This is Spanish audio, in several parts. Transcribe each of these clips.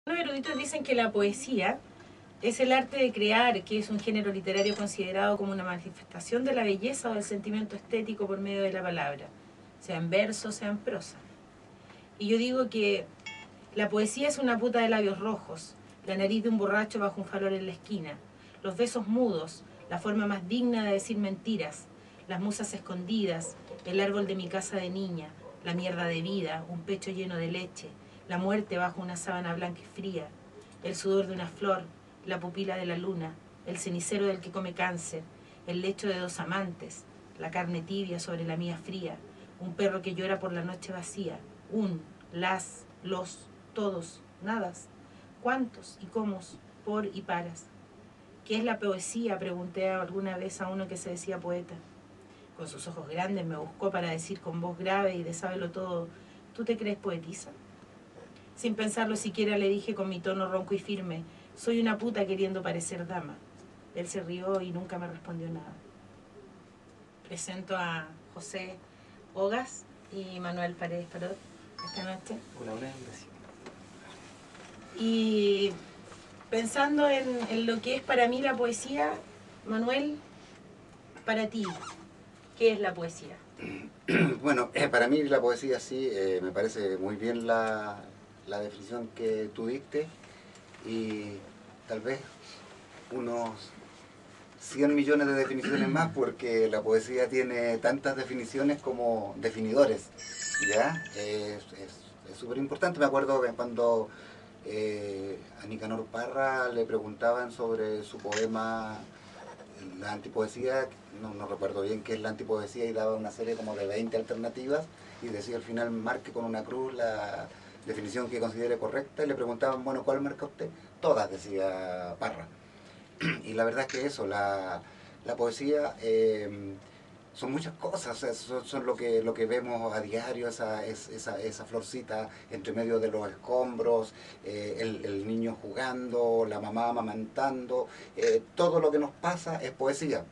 Los eruditos dicen que la poesía es el arte de crear, que es un género literario considerado como una manifestación de la belleza o del sentimiento estético por medio de la palabra, sea en verso, sea en prosa. Y yo digo que la poesía es una puta de labios rojos, la nariz de un borracho bajo un farol en la esquina, los besos mudos, la forma más digna de decir mentiras, las musas escondidas, el árbol de mi casa de niña, la mierda de vida, un pecho lleno de leche, la muerte bajo una sábana blanca y fría, el sudor de una flor, la pupila de la luna, el cenicero del que come cáncer, el lecho de dos amantes, la carne tibia sobre la mía fría, un perro que llora por la noche vacía, los, todos, nadas, cuántos y cómo, por y paras. ¿Qué es la poesía?, pregunté alguna vez a uno que se decía poeta. Con sus ojos grandes me buscó para decir con voz grave y de sábelo todo: ¿tú te crees poetisa? Sin pensarlo siquiera le dije con mi tono ronco y firme: soy una puta queriendo parecer dama. Él se rió y nunca me respondió nada. Presento a José Ogas y Manuel Paredes Parot esta noche. Hola, gracias. Y pensando en lo que es para mí la poesía, Manuel, para ti, ¿qué es la poesía? Bueno, para mí la poesía sí, me parece muy bien la definición que tú diste, y tal vez unos 100 millones de definiciones más, porque la poesía tiene tantas definiciones como definidores, ¿ya? Es súper importante. Me acuerdo que cuando a Nicanor Parra le preguntaban sobre su poema la antipoesía, no recuerdo bien qué es la antipoesía, y daba una serie como de 20 alternativas y decía al final: marque con una cruz la definición que considere correcta, y le preguntaban, bueno, ¿cuál marca usted? Todas, decía Parra. Y la verdad es que eso, la poesía son muchas cosas, o sea, son lo que vemos a diario, esa florcita entre medio de los escombros, el niño jugando, la mamá amamantando, todo lo que nos pasa es poesía.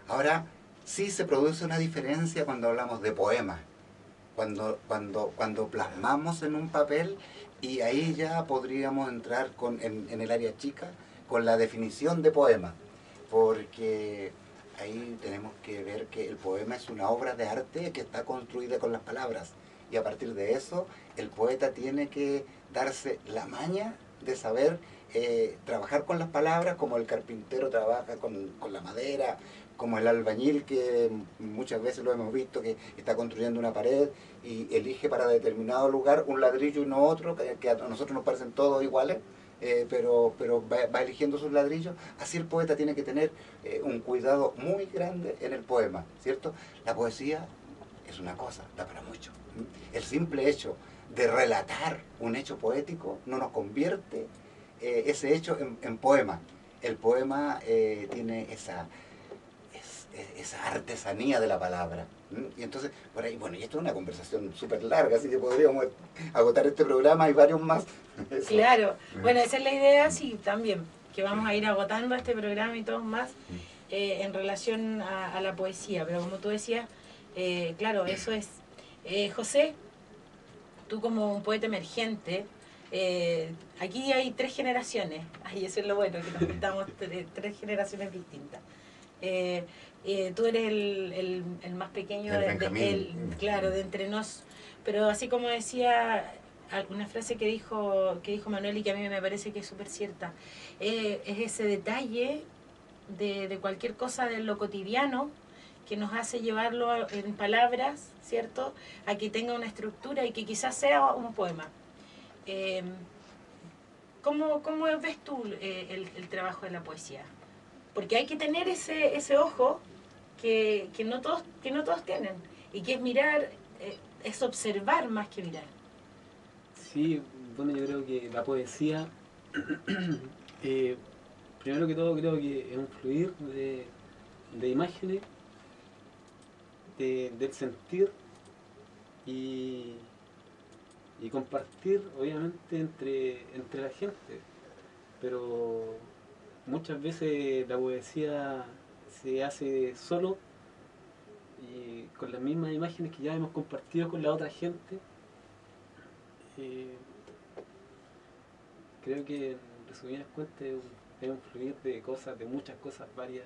Ahora, sí se produce una diferencia cuando hablamos de poemas, cuando plasmamos en un papel, y ahí ya podríamos entrar en el área chica con la definición de poema, porque ahí tenemos que ver que el poema es una obra de arte que está construida con las palabras, y a partir de eso el poeta tiene que darse la maña de saber trabajar con las palabras, como el carpintero trabaja con la madera, como el albañil, que muchas veces lo hemos visto, que está construyendo una pared y elige para determinado lugar un ladrillo y no otro, que a nosotros nos parecen todos iguales, pero va eligiendo sus ladrillos. Así el poeta tiene que tener un cuidado muy grande en el poema, ¿cierto? La poesía es una cosa, da para mucho. El simple hecho de relatar un hecho poético no nos convierte ese hecho en poema. El poema tiene esa artesanía de la palabra. Y entonces, por ahí, bueno, y esto es una conversación súper larga, así que podríamos agotar este programa y varios más. Eso. Claro, bueno, esa es la idea, sí, también, que vamos a ir agotando este programa y todos más en relación a la poesía, pero como tú decías, claro, eso es. José, tú como un poeta emergente, aquí hay 3 generaciones, ay, eso es lo bueno, que nos juntamos 3 generaciones distintas. Tú eres el más pequeño claro, de entre nos, pero así como decía alguna frase que dijo Manuel, y que a mí me parece que es súper cierta, es ese detalle de cualquier cosa de lo cotidiano que nos hace llevarlo en palabras, ¿cierto?, a que tenga una estructura y que quizás sea un poema. ¿Cómo ves tú el trabajo de la poesía? Porque hay que tener ese ojo que no todos tienen, y que es mirar, es observar más que mirar. Sí, bueno, yo creo que la poesía, eh, primero que todo, creo que es un fluir de imágenes, del sentir y, y compartir, obviamente, entre la gente. Pero muchas veces la poesía se hace solo y con las mismas imágenes que ya hemos compartido con la otra gente. creo que en resumidas cuentas es un fluir de cosas, de muchas cosas varias,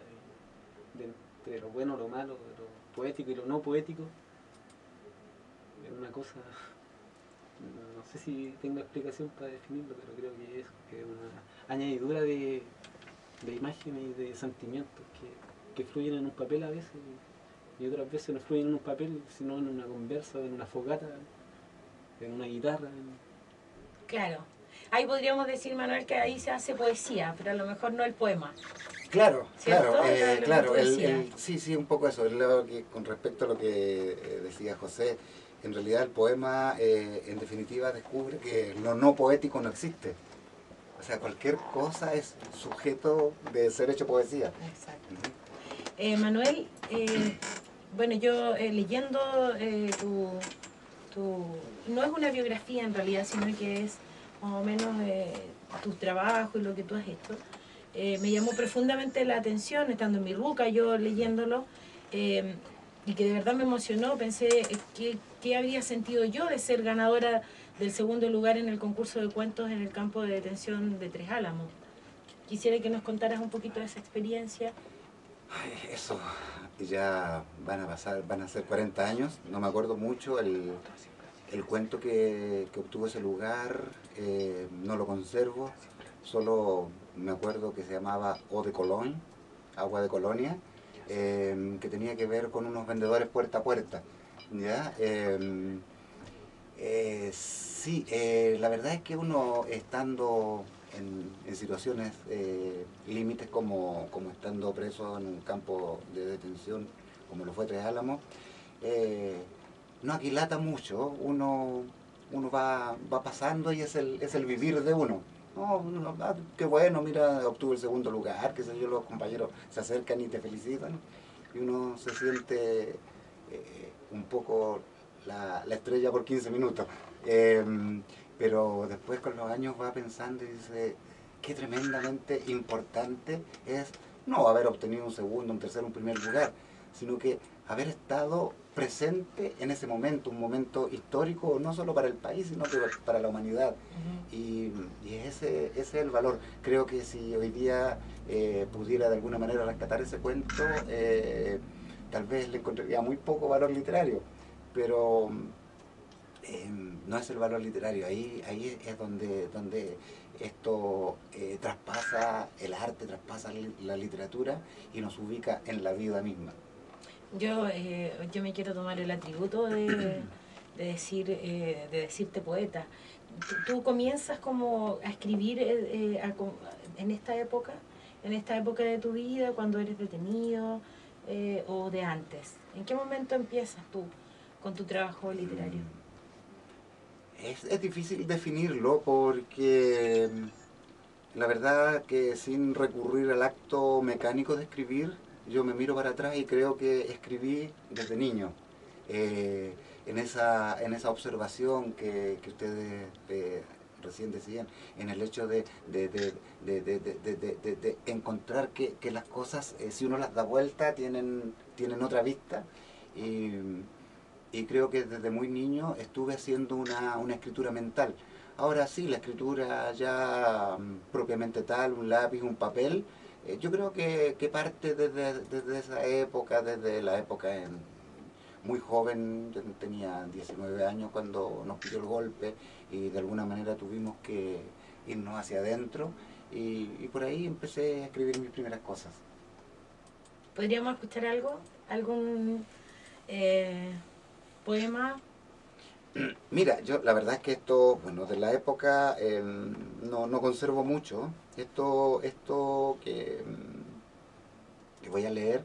de lo bueno, lo malo, de lo poético y lo no poético. Es una cosa, no sé si tengo explicación para definirlo, pero creo que es una añadidura de imágenes y de sentimientos que fluyen en un papel a veces y otras veces no fluyen en un papel, sino en una conversa, en una fogata, en una guitarra. Claro. Ahí podríamos decir, Manuel, que ahí se hace poesía, pero a lo mejor no el poema. Claro, ¿Cierto? claro, sí, un poco eso. Es lo que, con respecto a lo que decía José, en realidad el poema, en definitiva, descubre que lo no poético no existe. O sea, cualquier cosa es sujeto de ser hecho poesía. Exacto. Manuel, bueno, yo leyendo no es una biografía en realidad, sino que es más o menos tu trabajo y lo que tú has hecho. Me llamó profundamente la atención, estando en mi ruca, yo leyéndolo, y que de verdad me emocionó. Pensé, ¿qué habría sentido yo de ser ganadora del segundo lugar en el concurso de cuentos en el campo de detención de Tres Álamos? Quisiera que nos contaras un poquito de esa experiencia. Ay, eso, ya van a ser 40 años, no me acuerdo mucho. El cuento que obtuvo ese lugar no lo conservo, solo me acuerdo que se llamaba O de Colón, Agua de Colonia, que tenía que ver con unos vendedores puerta a puerta. ¿Ya? Sí, la verdad es que uno estando en situaciones límites como estando preso en un campo de detención como lo fue Tres Álamos, no aquilata mucho, uno va pasando y es el vivir de uno. No, qué bueno, mira, obtuve el segundo lugar, qué sé yo, los compañeros se acercan y te felicitan, y uno se siente un poco la estrella por 15 minutos. Pero después con los años va pensando y dice, qué tremendamente importante es no haber obtenido un segundo, un tercer, un primer lugar, sino que haber estado presente en ese momento, un momento histórico no solo para el país, sino que para la humanidad. Y ese es el valor. Creo que si hoy día pudiera de alguna manera rescatar ese cuento, tal vez le encontraría muy poco valor literario, pero no es el valor literario, ahí es donde esto traspasa el arte, traspasa la literatura y nos ubica en la vida misma. Yo me quiero tomar el atributo de decirte poeta. ¿Tú comienzas como a escribir en esta época de tu vida, cuando eres detenido, o de antes? ¿En qué momento empiezas tú con tu trabajo literario? Es difícil definirlo porque la verdad que sin recurrir al acto mecánico de escribir, yo me miro para atrás y creo que escribí desde niño. En esa observación que ustedes recién decían, en el hecho de encontrar que las cosas, si uno las da vuelta, tienen otra vista. Y creo que desde muy niño estuve haciendo una escritura mental. Ahora sí, la escritura ya propiamente tal, un lápiz, un papel, yo creo que parte desde esa época, desde la época muy joven, yo tenía 19 años cuando nos pilló el golpe y de alguna manera tuvimos que irnos hacia adentro y por ahí empecé a escribir mis primeras cosas. ¿Podríamos escuchar algo? ¿Algún poema? Mira, yo la verdad es que esto, bueno, de la época no conservo mucho. Esto que voy a leer,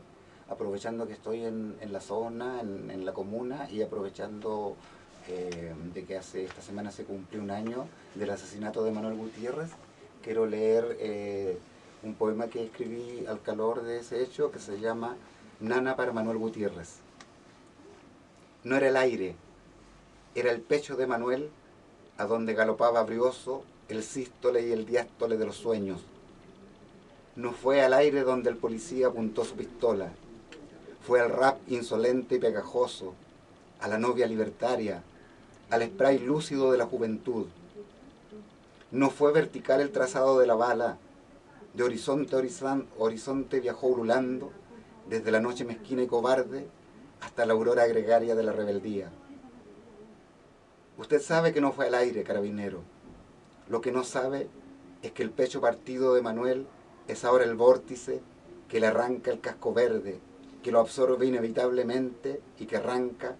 aprovechando que estoy en la zona, en la comuna, y aprovechando de que esta semana se cumplió un año del asesinato de Manuel Gutiérrez, quiero leer un poema que escribí al calor de ese hecho, que se llama Nana para Manuel Gutiérrez. No era el aire, era el pecho de Manuel, a donde galopaba brioso el sístole y el diástole de los sueños. No fue al aire donde el policía apuntó su pistola, fue al rap insolente y pegajoso, a la novia libertaria, al spray lúcido de la juventud. No fue vertical el trazado de la bala, de horizonte a horizonte viajó ululando, desde la noche mezquina y cobarde hasta la aurora gregaria de la rebeldía. Usted sabe que no fue al aire, carabinero. Lo que no sabe es que el pecho partido de Manuel es ahora el vórtice que le arranca el casco verde, que lo absorbe inevitablemente y que arranca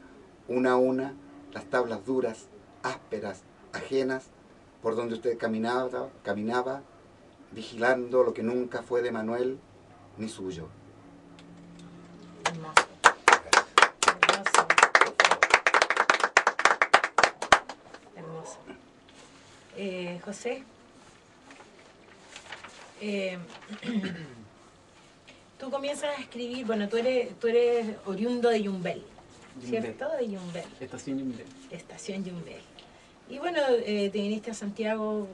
una a una las tablas duras, ásperas, ajenas, por donde usted caminaba, vigilando lo que nunca fue de Manuel ni suyo. Hermoso. Hermoso. Hermoso. José, tú comienzas a escribir, bueno, tú eres oriundo de Yumbel, ¿cierto? De Yumbel. Estación Yumbel. Estación Yumbel. Y bueno, te viniste a Santiago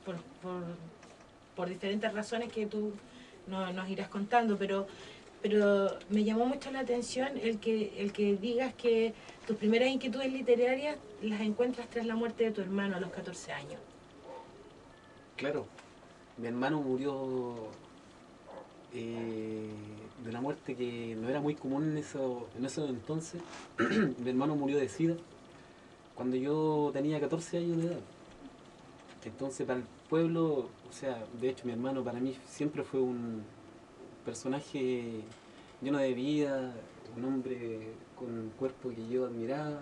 por, por, por diferentes razones que tú nos irás contando, pero me llamó mucho la atención el que digas que tus primeras inquietudes literarias las encuentras tras la muerte de tu hermano a los 14 años. Claro, mi hermano murió de una muerte que no era muy común en esos entonces. Mi hermano murió de SIDA cuando yo tenía 14 años de edad. Entonces para el pueblo, o sea, de hecho mi hermano para mí siempre fue un personaje lleno de vida, un hombre con un cuerpo que yo admiraba.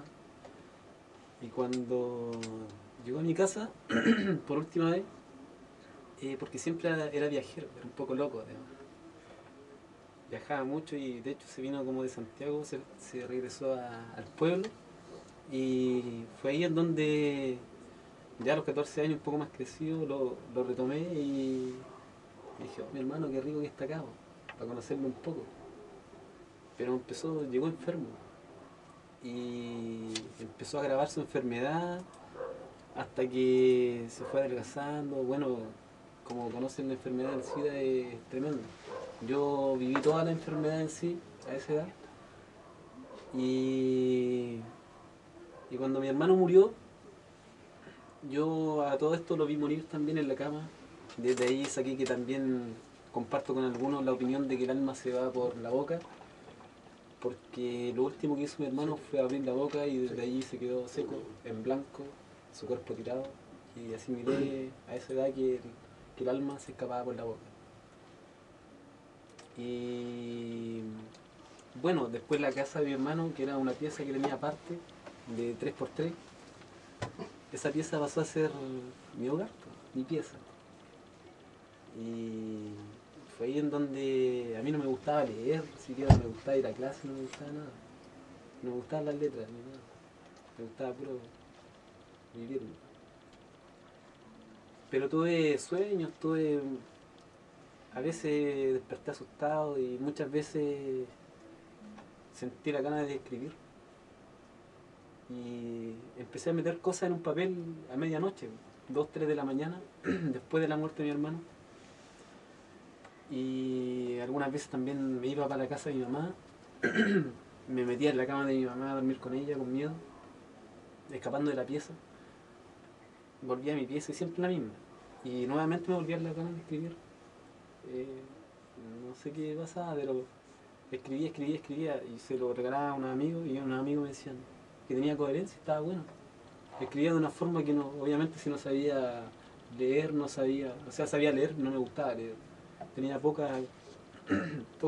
Y cuando llegó a mi casa, por última vez, porque siempre era viajero, era un poco loco además. Viajaba mucho y de hecho se vino como de Santiago, se regresó al pueblo y fue ahí en donde ya a los 14 años, un poco más crecido, lo retomé y dije, oh, mi hermano, qué rico que está acá, para conocerlo un poco. Pero llegó enfermo y empezó a agravar su enfermedad hasta que se fue adelgazando. Bueno, como conocen, la enfermedad del SIDA es tremenda. Yo viví toda la enfermedad en sí a esa edad y cuando mi hermano murió, yo a todo esto lo vi morir también en la cama. Desde ahí saqué que también comparto con algunos la opinión de que el alma se va por la boca, porque lo último que hizo mi hermano fue abrir la boca y desde ahí se quedó seco, en blanco, su cuerpo tirado, y asimilé a esa edad que el alma se escapaba por la boca. Y bueno, después la casa de mi hermano, que era una pieza que tenía aparte, de 3x3, esa pieza pasó a ser mi hogar, mi pieza. Y fue ahí en donde a mí no me gustaba leer, siquiera no me gustaba ir a clase, no me gustaba nada. No me gustaban las letras, ni nada. Me gustaba puro vivir. Pero tuve sueños, a veces desperté asustado y muchas veces sentí la ganas de escribir. Y empecé a meter cosas en un papel a medianoche, 2, 3 de la mañana, después de la muerte de mi hermano. Y algunas veces también me iba para la casa de mi mamá, me metía en la cama de mi mamá a dormir con ella, con miedo, escapando de la pieza. Volvía a mi pieza y siempre la misma. Y nuevamente me volvía a la cama de escribir. No sé qué pasaba, pero escribía y se lo regalaba a unos amigos y unos amigos me decían que tenía coherencia, estaba bueno. Escribía de una forma que no, obviamente si no sabía leer, no sabía, o sea, sabía leer, no me gustaba leer. Tenía poco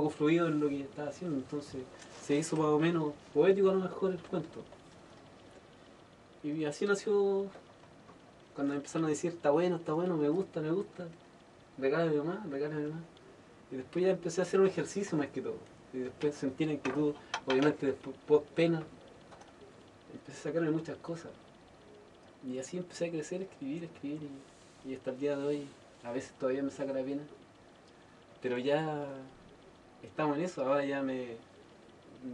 fluido en lo que estaba haciendo, entonces se hizo más o menos poético a lo mejor el cuento. Y así nació, cuando me empezaron a decir, está bueno, me gusta, regálame más. Y después ya empecé a hacer un ejercicio más que todo. Y después sentí la inquietud, obviamente después post pena, empecé a sacarme muchas cosas. Y así empecé a crecer, escribir y hasta el día de hoy a veces todavía me saca la pena. Pero ya estamos en eso, ahora ya me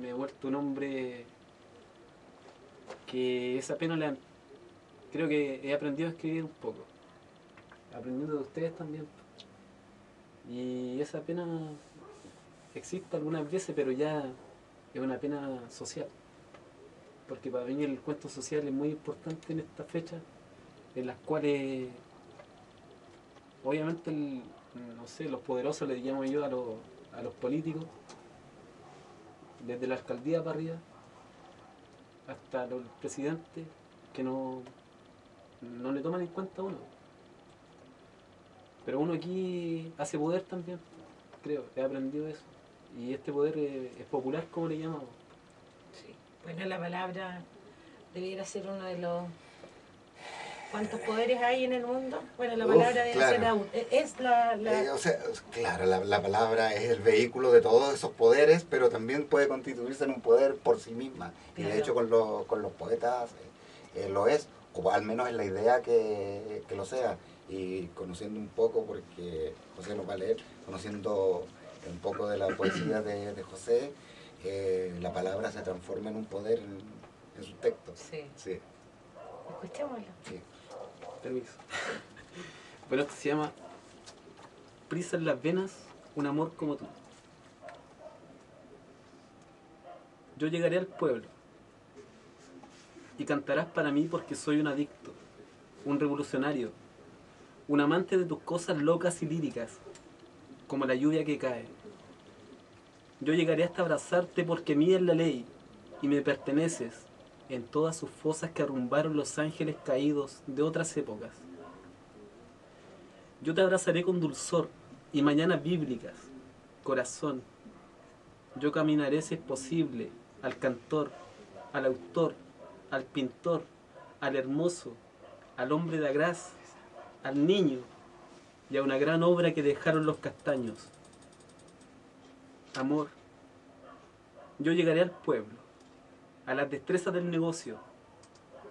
he vuelto un hombre que esa pena creo que he aprendido a escribir un poco, aprendiendo de ustedes también. Y esa pena existe algunas veces, pero ya es una pena social. Porque para mí el cuento social es muy importante en esta fecha, en las cuales obviamente no sé, los poderosos, le llamo yo a los políticos, desde la alcaldía para arriba hasta los presidentes, que no le toman en cuenta a uno. Pero uno aquí hace poder también, creo, he aprendido eso. Y este poder es popular, como le llamamos. Sí. Bueno, la palabra debiera ser uno de los... ¿Cuántos poderes hay en el mundo? Bueno, la palabra debe ser... Es la... O sea, claro, la palabra es el vehículo de todos esos poderes, pero también puede constituirse en un poder por sí misma. Claro. Y de hecho con los poetas lo es, o al menos es la idea que lo sea. Y conociendo un poco, porque José nos va a leer, conociendo un poco de la poesía de José, la palabra se transforma en un poder en sus textos. Sí. Sí. Escuchémoslo. Sí. Permiso. Bueno, esto se llama Prisa en las venas, un amor como tú. Yo llegaré al pueblo y cantarás para mí porque soy un adicto, un revolucionario, un amante de tus cosas locas y líricas, como la lluvia que cae. Yo llegaré hasta abrazarte porque mía es la ley y me perteneces en todas sus fosas que arrumbaron los ángeles caídos de otras épocas. Yo te abrazaré con dulzor y mañanas bíblicas, corazón. Yo caminaré si es posible al cantor, al autor, al pintor, al hermoso, al hombre de agraz, al niño y a una gran obra que dejaron los castaños. Amor, yo llegaré al pueblo, a las destrezas del negocio,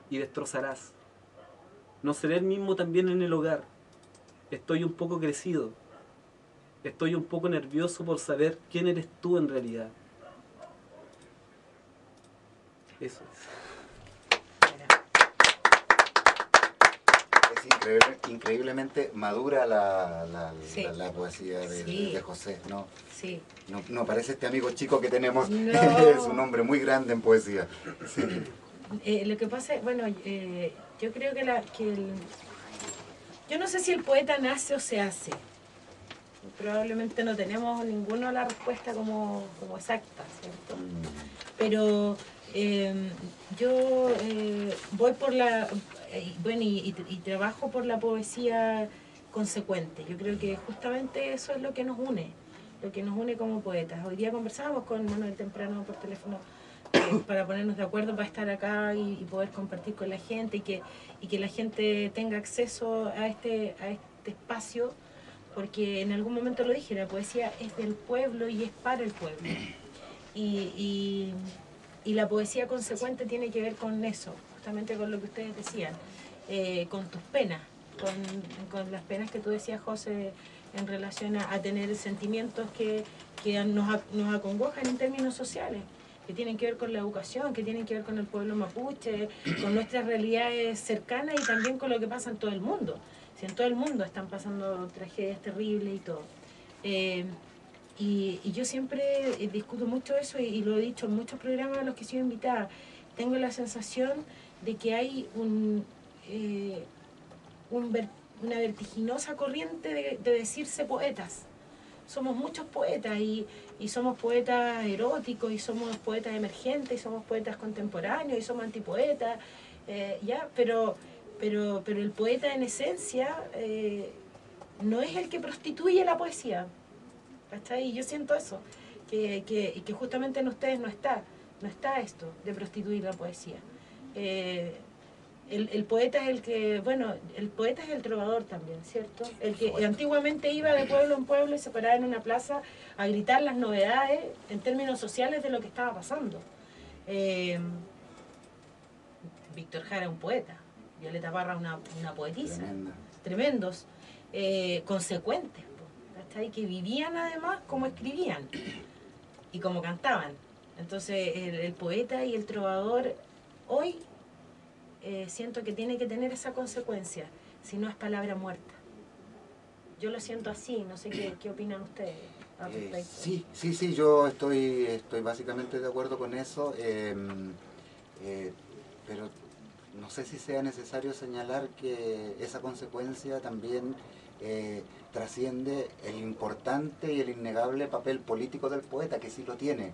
y destrozarás. No seré el mismo también en el hogar. Estoy un poco crecido. Estoy un poco nervioso por saber quién eres tú en realidad. Eso es. Es increíblemente madura Sí. la poesía Sí. de José, ¿no? Sí. No parece este amigo chico que tenemos, No. es un hombre muy grande en poesía. Sí. Lo que pasa es, bueno, yo creo que, yo no sé si el poeta nace o se hace. Probablemente no tenemos ninguno la respuesta como exacta, ¿cierto? Pero yo voy por bueno, y trabajo por la poesía consecuente. Yo creo que justamente eso es lo que nos une como poetas. Hoy día conversábamos con Manuel temprano por teléfono para ponernos de acuerdo para estar acá y poder compartir con la gente y que la gente tenga acceso a este espacio, porque en algún momento lo dije, la poesía es del pueblo y es para el pueblo. Y la poesía consecuente tiene que ver con eso, justamente con lo que ustedes decían, con tus penas, con las penas que tú decías, José, en relación a tener sentimientos que nos acongojan en términos sociales, que tienen que ver con la educación, que tienen que ver con el pueblo mapuche, con nuestras realidades cercanas y también con lo que pasa en todo el mundo. Si en todo el mundo están pasando tragedias terribles y todo. Y yo siempre discuto mucho eso y lo he dicho en muchos programas a los que he sido invitada. Tengo la sensación de que hay una vertiginosa corriente de decirse poetas. Somos muchos poetas y somos poetas eróticos y somos poetas emergentes y somos poetas contemporáneos y somos antipoetas, pero el poeta en esencia no es el que prostituye la poesía, ¿cachai? Y yo siento eso, que justamente en ustedes no está esto de prostituir la poesía. El poeta es el que, bueno, el poeta es el trovador también, ¿cierto? El que antiguamente iba de pueblo en pueblo y se paraba en una plaza a gritar las novedades en términos sociales de lo que estaba pasando. Víctor Jara, un poeta, Violeta Parra, una poetisa, tremendos, consecuentes, ¿cachai? Que vivían además como escribían y como cantaban. Entonces el poeta y el trovador hoy siento que tiene que tener esa consecuencia, si no es palabra muerta. Yo lo siento así, no sé qué opinan ustedes al respecto. Sí, yo estoy básicamente de acuerdo con eso, pero no sé si sea necesario señalar que esa consecuencia también trasciende el importante y el innegable papel político del poeta, que sí lo tiene,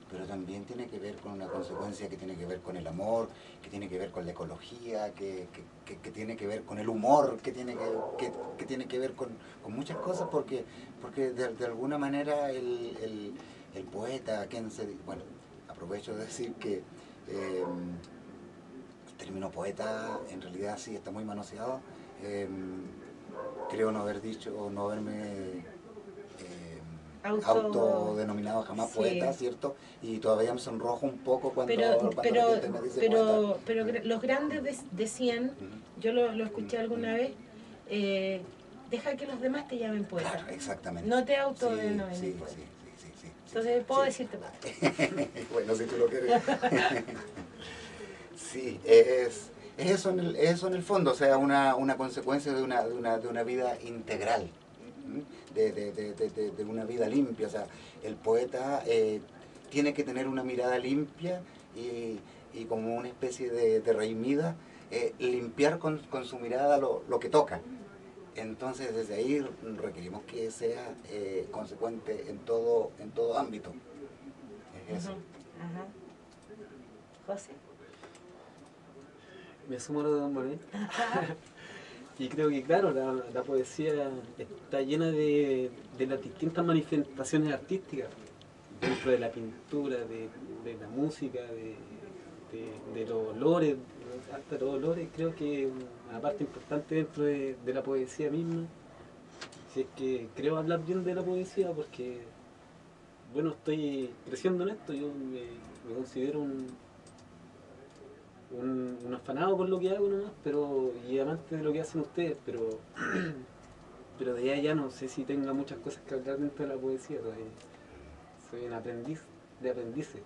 pero también tiene que ver con una consecuencia que tiene que ver con el amor, que tiene que ver con la ecología, que tiene que ver con el humor, que tiene que ver con muchas cosas, porque de alguna manera el poeta, bueno, aprovecho de decir que el término poeta en realidad sí está muy manoseado. Creo no haber dicho o no haberme autodenominado jamás poeta, ¿cierto? Y todavía me sonrojo un poco cuando la gente me dice poeta. Pero los grandes decían, yo lo escuché alguna vez, deja que los demás te llamen poeta. Claro, exactamente. No te autodenomines poeta. Sí. Entonces puedo decirte poeta. Bueno, si tú lo quieres. Sí, es eso en el fondo, o sea, una consecuencia de una vida integral, de una vida limpia. O sea, el poeta tiene que tener una mirada limpia y como una especie de raimida, limpiar con su mirada lo que toca. Entonces, desde ahí requerimos que sea consecuente en todo ámbito. Es eso. Ajá. José. Me sumo a lo de Don Manuel. Y creo que, claro, la poesía está llena de las distintas manifestaciones artísticas, dentro de la pintura, de la música, de los olores, hasta los olores. Creo que una parte importante dentro de la poesía misma, si es que creo hablar bien de la poesía, porque, bueno, estoy creciendo en esto, yo me considero un afanado por lo que hago nomás, y amante de lo que hacen ustedes, pero de allá ya no sé si tenga muchas cosas que hablar dentro de la poesía, todavía soy un aprendiz de aprendices.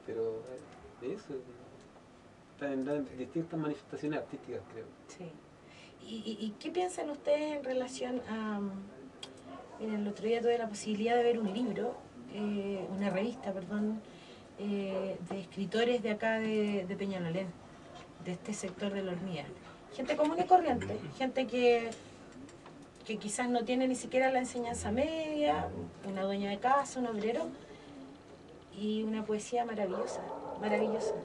Pero eso está en las distintas manifestaciones artísticas, creo. Sí. ¿Y qué piensan ustedes en relación a... Miren, el otro día tuve la posibilidad de ver un libro, una revista, perdón, de escritores de acá de Peñalolén, de este sector de la Hormiga. Gente común y corriente, gente que quizás no tiene ni siquiera la enseñanza media, una dueña de casa, un obrero, y una poesía maravillosa, maravillosa.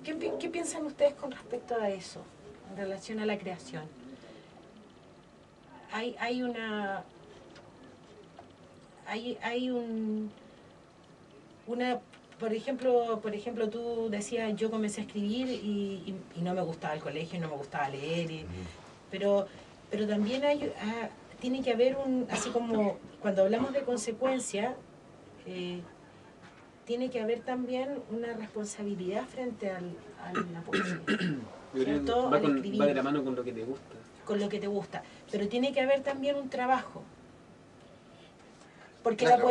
¿Qué piensan ustedes con respecto a eso, en relación a la creación? Hay por ejemplo, tú decías, yo comencé a escribir y no me gustaba el colegio, no me gustaba leer, pero también tiene que haber así como cuando hablamos de consecuencia, tiene que haber también una responsabilidad frente a la poesía. ¿Cierto? Va de la mano con lo que te gusta. Con lo que te gusta, pero tiene que haber también un trabajo. Porque Claro.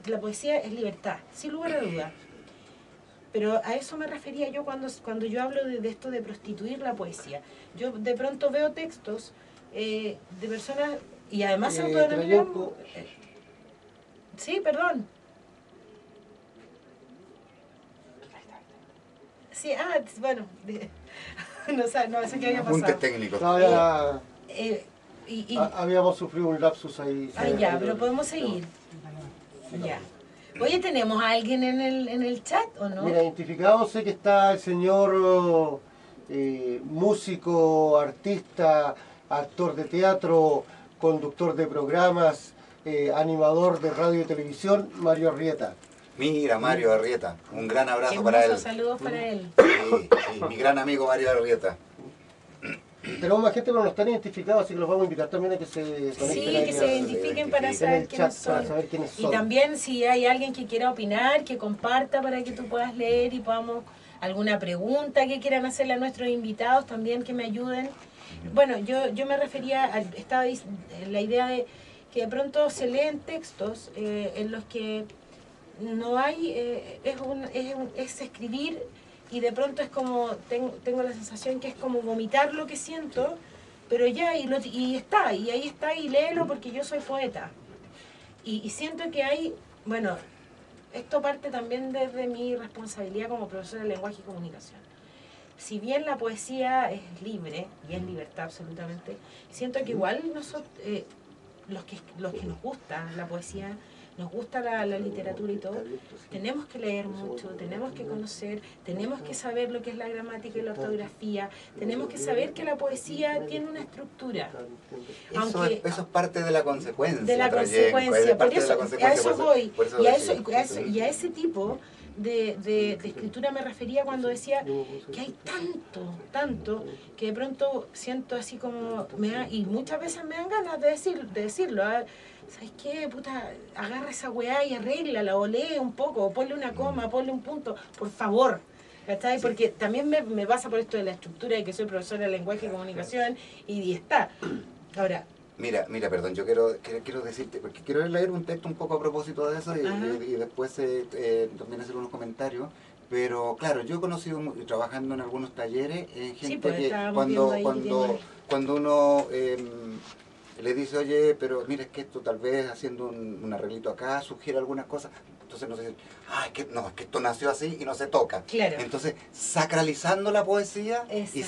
la poesía es libertad, sin lugar a duda. Pero a eso me refería yo cuando yo hablo de esto de prostituir la poesía. Yo de pronto veo textos de personas, y además se autodenominan... Sí, perdón. Sí, bueno, no sé qué había pasado. Apuntes técnicos. No, ya habíamos sufrido un lapsus ahí. Ya, pero podemos seguir. Ya. Oye, ¿tenemos a alguien en el chat o no? Mira, identificado sé que está el señor músico, artista, actor de teatro, conductor de programas, animador de radio y televisión, Mario Arrieta. Mira, Mario Arrieta, un gran abrazo Qué para él. hermosos saludos para él. Sí, mi gran amigo Mario Arrieta. Tenemos más gente, pero no están identificados, así que los vamos a invitar también a que se conecten Sí, ahí que en se el- identifiquen para en saber el quiénes chat, para son. saber quiénes Y son. también si hay alguien que quiera opinar, que comparta para que tú puedas leer y podamos, alguna pregunta que quieran hacerle a nuestros invitados también que me ayuden. Bueno, yo me refería estaba la idea de que de pronto se leen textos en los que no hay, es escribir y de pronto es como, tengo la sensación que es como vomitar lo que siento, pero ya, y está, y ahí está, y léelo porque yo soy poeta. Y siento que hay, bueno, esto parte también desde mi responsabilidad como profesora de lenguaje y comunicación. si bien la poesía es libre y es libertad absolutamente, siento que igual nosotros, los que nos gusta la poesía, nos gusta la literatura y todo, tenemos que leer mucho, tenemos que conocer, tenemos que saber lo que es la gramática y la ortografía, tenemos que saber que la poesía tiene una estructura. Aunque, eso es parte de la consecuencia. de la Rayenko, consecuencia, es parte de la consecuencia, a eso voy, por eso y a ese tipo de escritura me refería cuando decía que hay tanto, que de pronto siento así como, y muchas veces me dan ganas de decirlo, ¿sabes qué? Puta, agarra esa weá y arréglala, o lee un poco, o ponle una coma, ponle un punto, por favor. ¿Cachai? Sí. Porque también me pasa por esto de la estructura de que soy profesora de lenguaje y comunicación, y está. Ahora, Mira, perdón, yo quiero decirte, porque quiero leer un texto un poco a propósito de eso y después también hacer unos comentarios. Pero claro, yo he conocido, trabajando en algunos talleres, gente sí, pues, que cuando uno le dice, oye, pero mira, es que esto tal vez haciendo un arreglito acá sugiere algunas cosas. Entonces nos dicen, es que esto nació así y no se toca. Claro. Entonces, sacralizando la poesía. Exacto. Y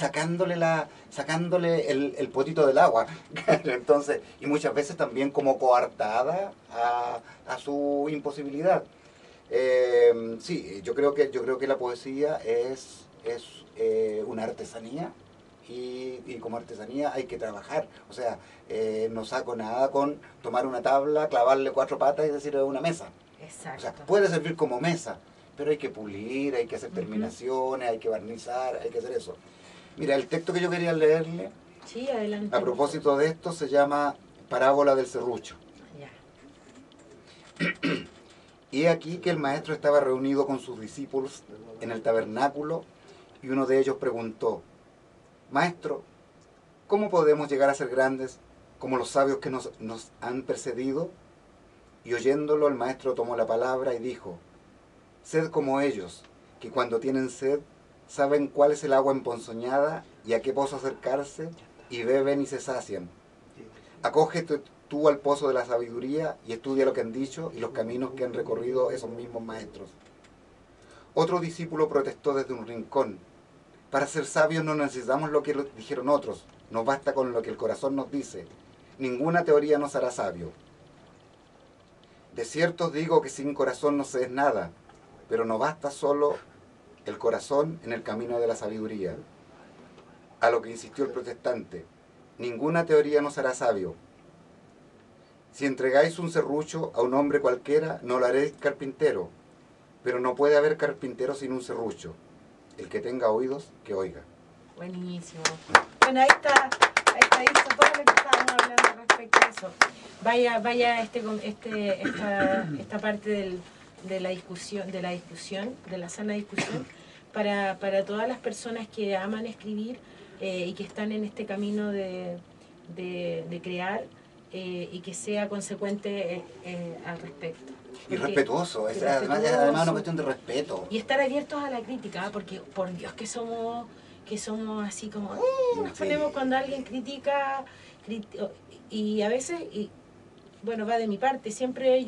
sacándole el potito del agua. Entonces, y muchas veces también como coartada a su imposibilidad. Sí, yo creo que la poesía es una artesanía. Y como artesanía hay que trabajar, o sea, no saco nada con tomar una tabla, clavarle 4 patas y decir es una mesa. Exacto. O sea, puede servir como mesa, pero hay que pulir, hay que hacer terminaciones, hay que barnizar, hay que hacer eso. Mira, el texto que yo quería leerle, sí, adelante, a propósito de esto, se llama Parábola del serrucho. Ya. Y aquí que el maestro estaba reunido con sus discípulos en el tabernáculo y uno de ellos preguntó, Maestro, ¿cómo podemos llegar a ser grandes como los sabios que nos han precedido? Y oyéndolo, el maestro tomó la palabra y dijo, sed como ellos, que cuando tienen sed, saben cuál es el agua emponzoñada y a qué pozo acercarse, y beben y se sacian. Acógete tú al pozo de la sabiduría y estudia lo que han dicho y los caminos que han recorrido esos mismos maestros. Otro discípulo protestó desde un rincón, para ser sabios no necesitamos lo que dijeron otros, nos basta con lo que el corazón nos dice. Ninguna teoría nos hará sabio. De cierto os digo que sin corazón no se es nada, pero no basta solo el corazón en el camino de la sabiduría. A lo que insistió el protestante, ninguna teoría nos hará sabio. Si entregáis un serrucho a un hombre cualquiera, no lo haréis carpintero, pero no puede haber carpintero sin un serrucho. El que tenga oídos, que oiga. Buenísimo. Bueno, ahí está dicho todo lo que estábamos hablando respecto a eso. Vaya esta parte de la discusión, de la sana discusión, para todas las personas que aman escribir y que están en este camino de crear y que sea consecuente al respecto. Y respetuoso, además una cuestión de respeto. Y estar abiertos a la crítica, porque por Dios que somos así como, nos ponemos cuando alguien critica, y a veces, bueno, va de mi parte, siempre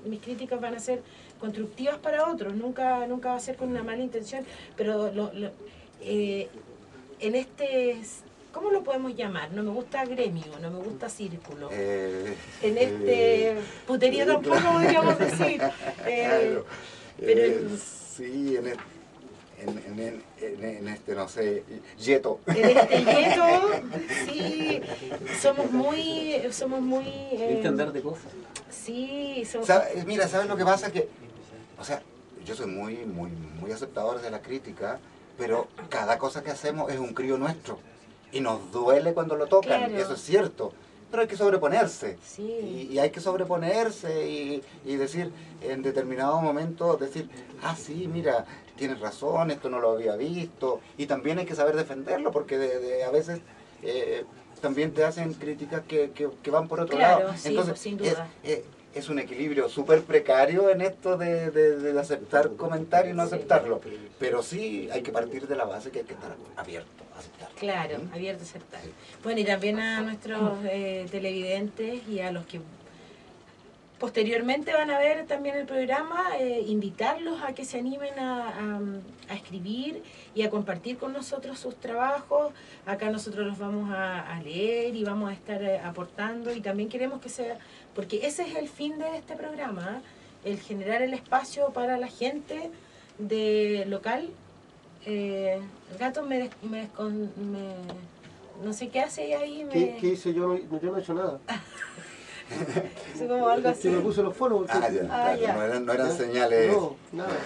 mis críticas van a ser constructivas para otros, nunca va a ser con una mala intención, pero en este, ¿cómo lo podemos llamar? No me gusta gremio, no me gusta círculo. En este putería tampoco podríamos decir. Pero sí, en este, no sé, yeto. En este yeto, sí, somos muy entender de cosas. Sí, mira, ¿sabes lo que pasa? Que, o sea, yo soy muy aceptador de la crítica, pero cada cosa que hacemos es un crío nuestro. Y nos duele cuando lo tocan, claro. Eso es cierto. Pero hay que sobreponerse. Sí. Y hay que sobreponerse y decir, en determinado momento, decir, sí, mira, tienes razón, esto no lo había visto. Y también hay que saber defenderlo, porque a veces también te hacen críticas que van por otro lado. Sí, entonces, pues, sin duda. Es un equilibrio súper precario en esto de aceptar comentarios y no aceptarlo. Pero sí hay que partir de la base que hay que estar abierto a aceptar. Claro, abierto a aceptar. Bueno, y también a nuestros televidentes y a los que Posteriormente van a ver también el programa, invitarlos a que se animen a escribir y a compartir con nosotros sus trabajos. Acá nosotros los vamos a leer y vamos a estar aportando, y también queremos que sea, porque ese es el fin de este programa, el generar el espacio para la gente de local. El gato no sé qué hace ahí. ¿Qué hice yo? Yo no he hecho nada. Eso como algo así. Se me puso los fonos. Claro, ya. no eran señales. No, nada.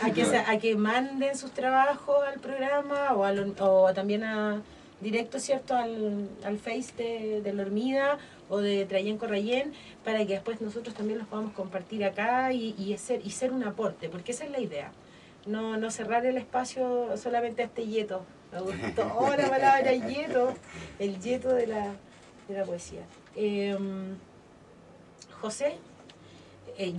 A que manden sus trabajos al programa o también directo, ¿cierto? Al Face de La Hormida o de Trayenco Rayén, para que después nosotros también los podamos compartir acá y ser un aporte, porque esa es la idea. No cerrar el espacio solamente a este yeto. Me gustó la palabra yeto, el yeto de la poesía. José,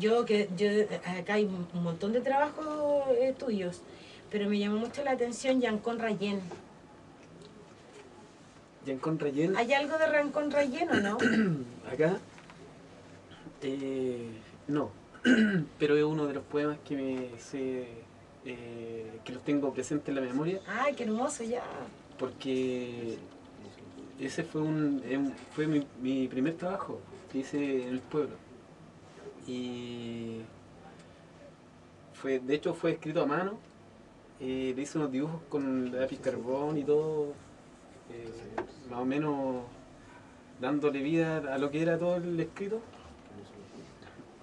yo acá hay un montón de trabajos tuyos, pero me llamó mucho la atención Yancón Rayén. Yancón Rayén. ¿Hay algo de Rancón Rayén o no? Acá, no, pero es uno de los poemas que me sé, que los tengo presentes en la memoria, ¡Ay, qué hermoso ya! porque ese fue mi primer trabajo que hice en el pueblo, y de hecho fue escrito a mano. Le hice unos dibujos con lápiz carbón y todo, más o menos dándole vida a lo que era todo el escrito,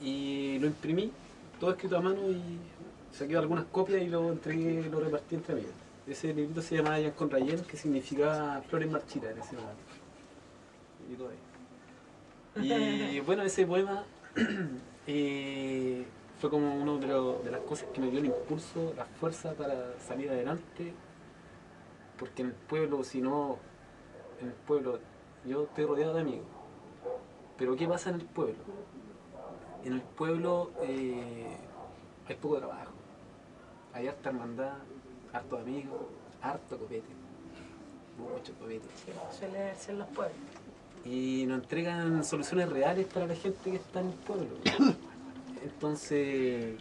y lo imprimí todo escrito a mano y saqué algunas copias y lo entregué, lo repartí entre amigos. Ese librito se llamaba Yancón Rayén, que significa flores marchitas en ese momento. Y todo ahí. Y bueno, ese poema fue como una de las cosas que me dio el impulso, la fuerza para salir adelante, porque en el pueblo, yo estoy rodeado de amigos, pero ¿qué pasa en el pueblo? En el pueblo hay poco trabajo, hay harta hermandad, harto amigos, harto copete, mucho copete. Sí, suele ser los pueblos. Y nos entregan soluciones reales para la gente que está en el pueblo. Entonces,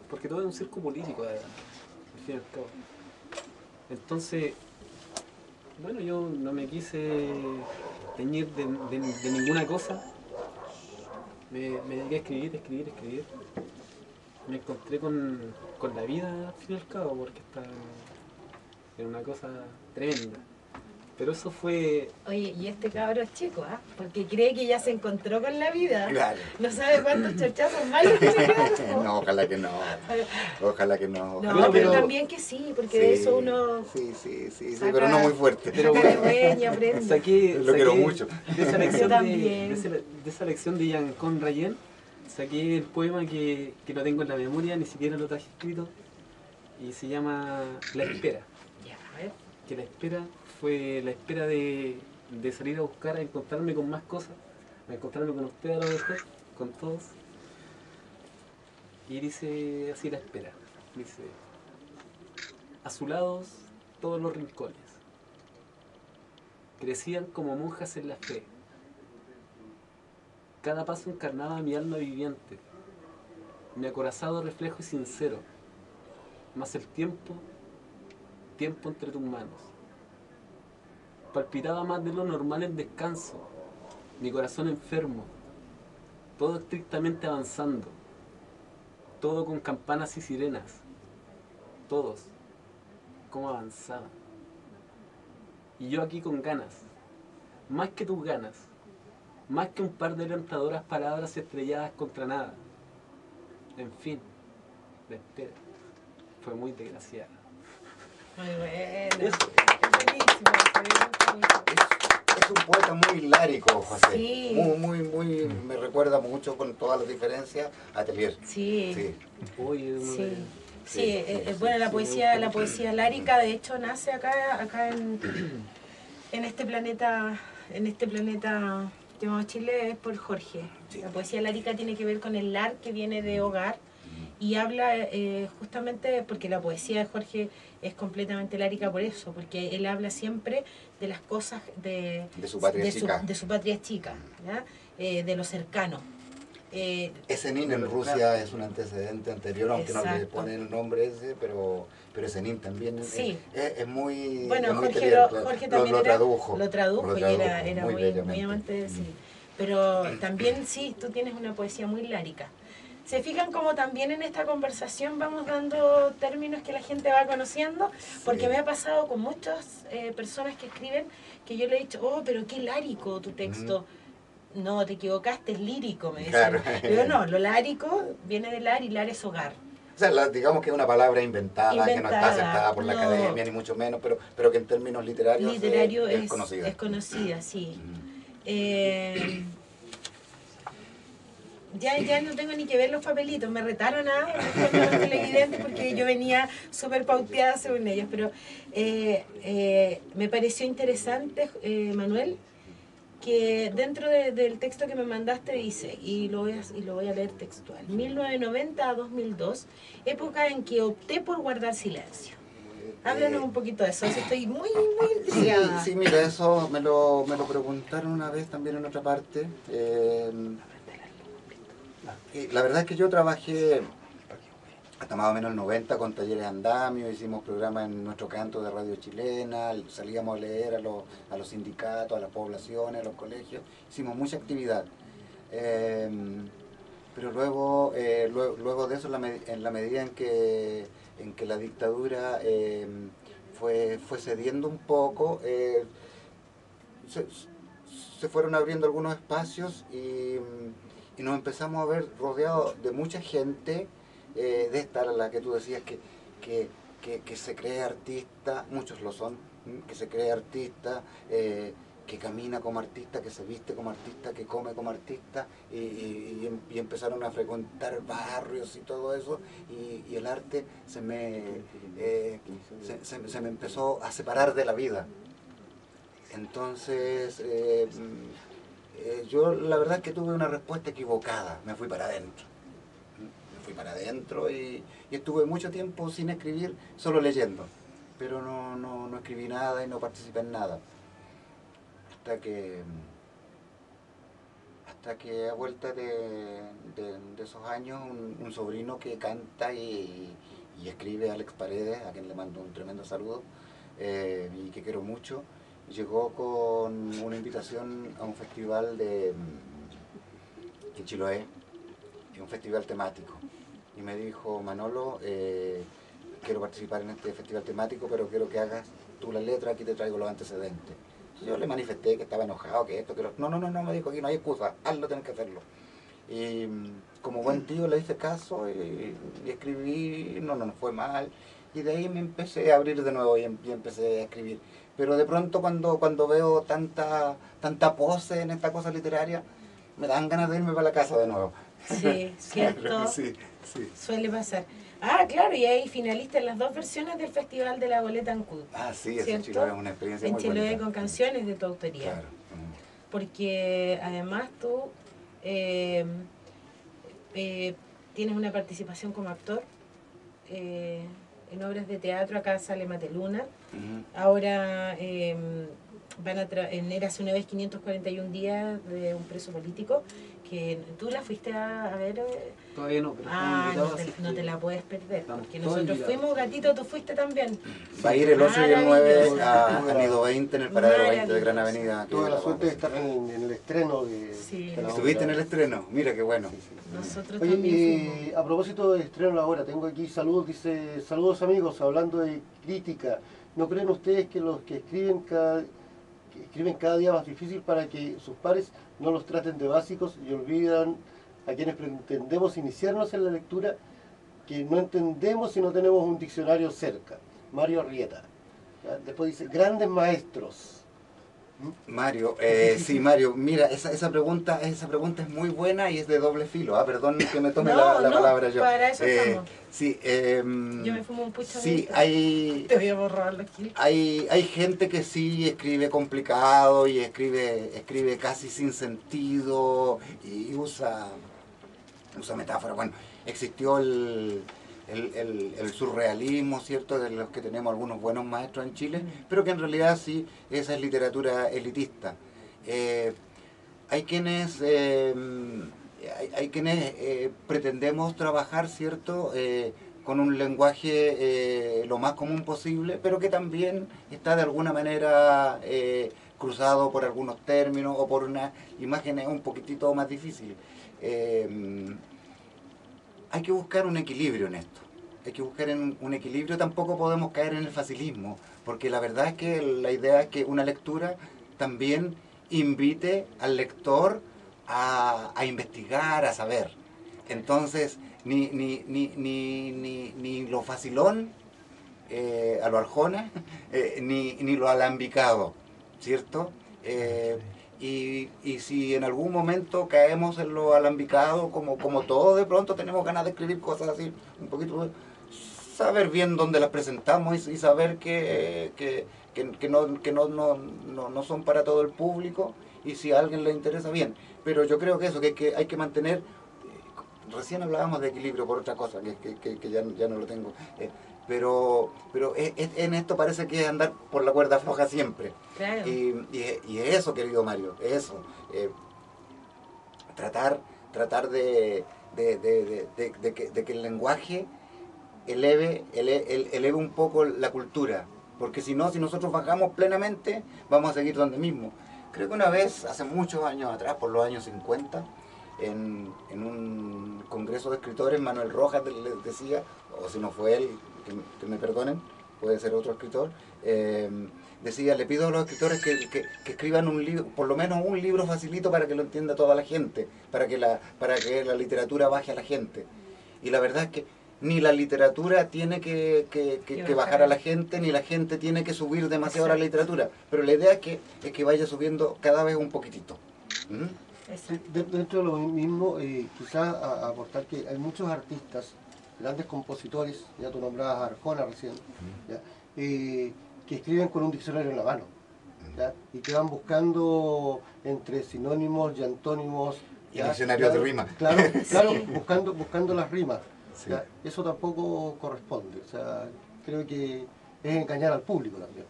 porque todo es un circo político, al fin y al cabo. Entonces, bueno, yo no me quise teñir de ninguna cosa. Me dediqué a escribir. Me encontré con la vida al fin y al cabo, porque está en una cosa tremenda. Pero eso fue... Oye, y este cabro es chico, ¿ah? Porque cree que ya se encontró con la vida. Claro. No sabe cuántos chorchazos malos tiene que dar. No, ojalá que no. Ojalá que no. No, pero también que sí, porque de eso uno... Sí, saca- pero no muy fuerte. Pero saca bueno y aprende. Lo quiero mucho. De esa lección, Yo también. de esa lección de Yancón Rayén, saqué el poema que lo tengo en la memoria, ni siquiera lo traje escrito, y se llama La Espera. Ya, a ver. Que la espera fue la espera de salir a buscar, a encontrarme con más cosas, a encontrarme con ustedes a lo mejor, con todos. Y dice así la espera, dice: azulados todos los rincones, crecían como monjas en la fe, cada paso encarnaba mi alma viviente, mi acorazado reflejo y sincero, mas el tiempo entre tus manos. Palpitaba más de lo normal en descanso, mi corazón enfermo, todo estrictamente avanzando, todo con campanas y sirenas, todos, cómo avanzaban. Y yo aquí con ganas, más que tus ganas, más que un par de alentadoras palabras estrelladas contra nada. En fin, la espera fue muy desgraciada. Muy bueno. Eso. Buenísimo, Es un poeta muy hilárico, José. Sí. Muy, me recuerda mucho, con todas las diferencias, a Atelier. Sí. Sí. Oye, Sí. Sí, Sí, bueno, la sí, poesía lárica de hecho nace acá en este planeta llamado Chile, es por Jorge. Sí. La poesía lárica tiene que ver con el lar, que viene de hogar, y habla justamente porque la poesía de Jorge es completamente lárica por eso, porque él habla siempre de las cosas de su patria chica. de su patria chica, ¿ya? De lo cercano. Esenin en Rusia es un antecedente anterior, aunque no le Exacto. ponen el nombre ese, pero Esenin también Sí. es muy... Bueno, es muy Jorge, querido, Jorge lo también tradujo. lo tradujo y era muy muy bellamente. amante, sí. Pero también sí, tú tienes una poesía muy lárica. ¿Se fijan como también en esta conversación vamos dando términos que la gente va conociendo? Porque Sí. me ha pasado con muchas personas que escriben que yo le he dicho, oh, pero qué lárico tu texto. No, te equivocaste, es lírico, me dicen. Claro. Pero no, lo lárico viene de lar y lar es hogar. O sea, digamos que es una palabra inventada, que no está Inventada, aceptada por la no. academia, ni mucho menos, pero que en términos literarios Literario es conocida. es conocida, sí. Ujú. Ya no tengo ni que ver los papelitos, me retaron a los televidentes porque yo venía súper pauteada según ellos, pero me pareció interesante, Manuel, que dentro del texto que me mandaste dice, y lo voy a leer textual, 1990 a 2002, época en que opté por guardar silencio. Háblanos un poquito de eso, estoy muy intrigada. Sí, mira, eso me lo preguntaron una vez también en otra parte. Y la verdad es que yo trabajé hasta más o menos el 90 con talleres andamio, hicimos programas en nuestro canto de radio chilena, salíamos a leer a los sindicatos, a las poblaciones, a los colegios, hicimos mucha actividad. Pero luego de eso, en la medida en que la dictadura fue cediendo un poco, se fueron abriendo algunos espacios y nos empezamos a ver rodeados de mucha gente, de esta la que tú decías que se cree artista, muchos lo son, que se cree artista, que camina como artista, que se viste como artista, que come como artista, y empezaron a frecuentar barrios y todo eso, y el arte se me empezó a separar de la vida. Entonces, yo la verdad es que tuve una respuesta equivocada, me fui para adentro. Me fui para adentro y estuve mucho tiempo sin escribir, solo leyendo. Pero no escribí nada y no participé en nada. Hasta que a vuelta de esos años, un sobrino que canta y escribe, Alex Paredes, a quien le mando un tremendo saludo, y que quiero mucho, llegó con una invitación a un festival en Chiloé, un festival temático, y me dijo: Manolo, quiero participar en este festival temático, pero quiero que hagas tú la letra, aquí te traigo los antecedentes. Yo le manifesté que estaba enojado, que esto, que lo... No, me dijo, aquí no hay excusa, hazlo, tienes que hacerlo. Y como buen tío le hice caso y escribí, no fue mal, y de ahí me empecé a abrir de nuevo y empecé a escribir. Pero de pronto cuando veo tanta pose en esta cosa literaria, me dan ganas de irme para la casa de nuevo. Sí, cierto. Sí. Suele pasar. Ah, claro, y ahí finalista en las dos versiones del Festival de la Boleta Ancud. Ah, sí, eso en ¿cierto? Chiloé es una experiencia muy bonita. En Chiloé con canciones de tu autoría. Claro. Porque además tú tienes una participación como actor en obras de teatro. Acá sale Mateluna. Ahora van en Érase una vez 541 días de un preso político, que tú la fuiste a ver. Todavía no, pero No te la puedes perder, estamos porque todos nosotros invitados. fuimos, Gatito, tú fuiste también. Va a ir el 8 y el 9 Maravilloso. a Nido 20 en el paradero 20 de Gran Maravilloso. Avenida. que Tuve la la suerte de vamos a estar en el estreno de Sí. de la ¿Estuviste en obra. el estreno? Mira qué bueno. Nosotros Oye, también fuimos. a propósito del estreno la hora, tengo aquí saludos, dice: saludos amigos, hablando de crítica. ¿No creen ustedes que los que escriben cada día más difícil para que sus pares no los traten de básicos y olvidan a quienes pretendemos iniciarnos en la lectura, que no entendemos si no tenemos un diccionario cerca? Mario Arrieta. ¿Ya? Después dice: grandes maestros. Mario, sí, Mario, mira, esa pregunta es muy buena y es de doble filo. Perdón que me tome la palabra yo. Para eso estamos. Sí, Yo me fumo un pucho. sí, Te voy a borrar aquí. hay gente que sí escribe complicado y escribe casi sin sentido y usa metáfora. Bueno, existió el surrealismo, ¿cierto?, de los que tenemos algunos buenos maestros en Chile, pero que en realidad sí, esa es literatura elitista. Hay quienes hay quienes pretendemos trabajar, ¿cierto?, con un lenguaje lo más común posible, pero que también está de alguna manera cruzado por algunos términos o por unas imágenes un poquitito más difíciles. Hay que buscar un equilibrio en esto. Hay que buscar un equilibrio, tampoco podemos caer en el facilismo, porque la verdad es que la idea es que una lectura también invite al lector a investigar, a saber. Entonces, ni lo facilón, a lo Arjona, ni lo alambicado, ¿cierto? Y si en algún momento caemos en lo alambicado, como todos de pronto tenemos ganas de escribir cosas así, un poquito, saber bien dónde las presentamos y saber que no son para todo el público, y si a alguien le interesa, bien. Pero yo creo que eso, que hay que mantener, recién hablábamos de equilibrio por otra cosa, que ya no lo tengo, pero en esto parece que es andar por la cuerda floja siempre. Claro. Y es eso, querido Mario, es eso. Tratar de que el lenguaje eleve un poco la cultura, porque si no, si nosotros bajamos plenamente, vamos a seguir donde mismo. Creo que una vez, hace muchos años atrás, por los años 50, en un congreso de escritores, Manuel Rojas les decía, o si no fue él, que me perdonen, puede ser otro escritor, decía, le pido a los escritores que escriban un libro, por lo menos un libro facilito para que lo entienda toda la gente, para que la literatura baje a la gente. Y la verdad es que ni la literatura tiene que bajar a la gente, ni la gente tiene que subir demasiado a la literatura. Pero la idea es que vaya subiendo cada vez un poquitito. Dentro de lo mismo, quizás aportar que hay muchos artistas, grandes compositores, ya tú nombrabas a Arjona recién, ¿ya? Que escriben con un diccionario en la mano, ¿ya? Y que van buscando entre sinónimos y antónimos. Y diccionarios de rimas. Claro, Sí. buscando las rimas. Sí. ¿Ya? Eso tampoco corresponde. O sea, creo que es engañar al público también.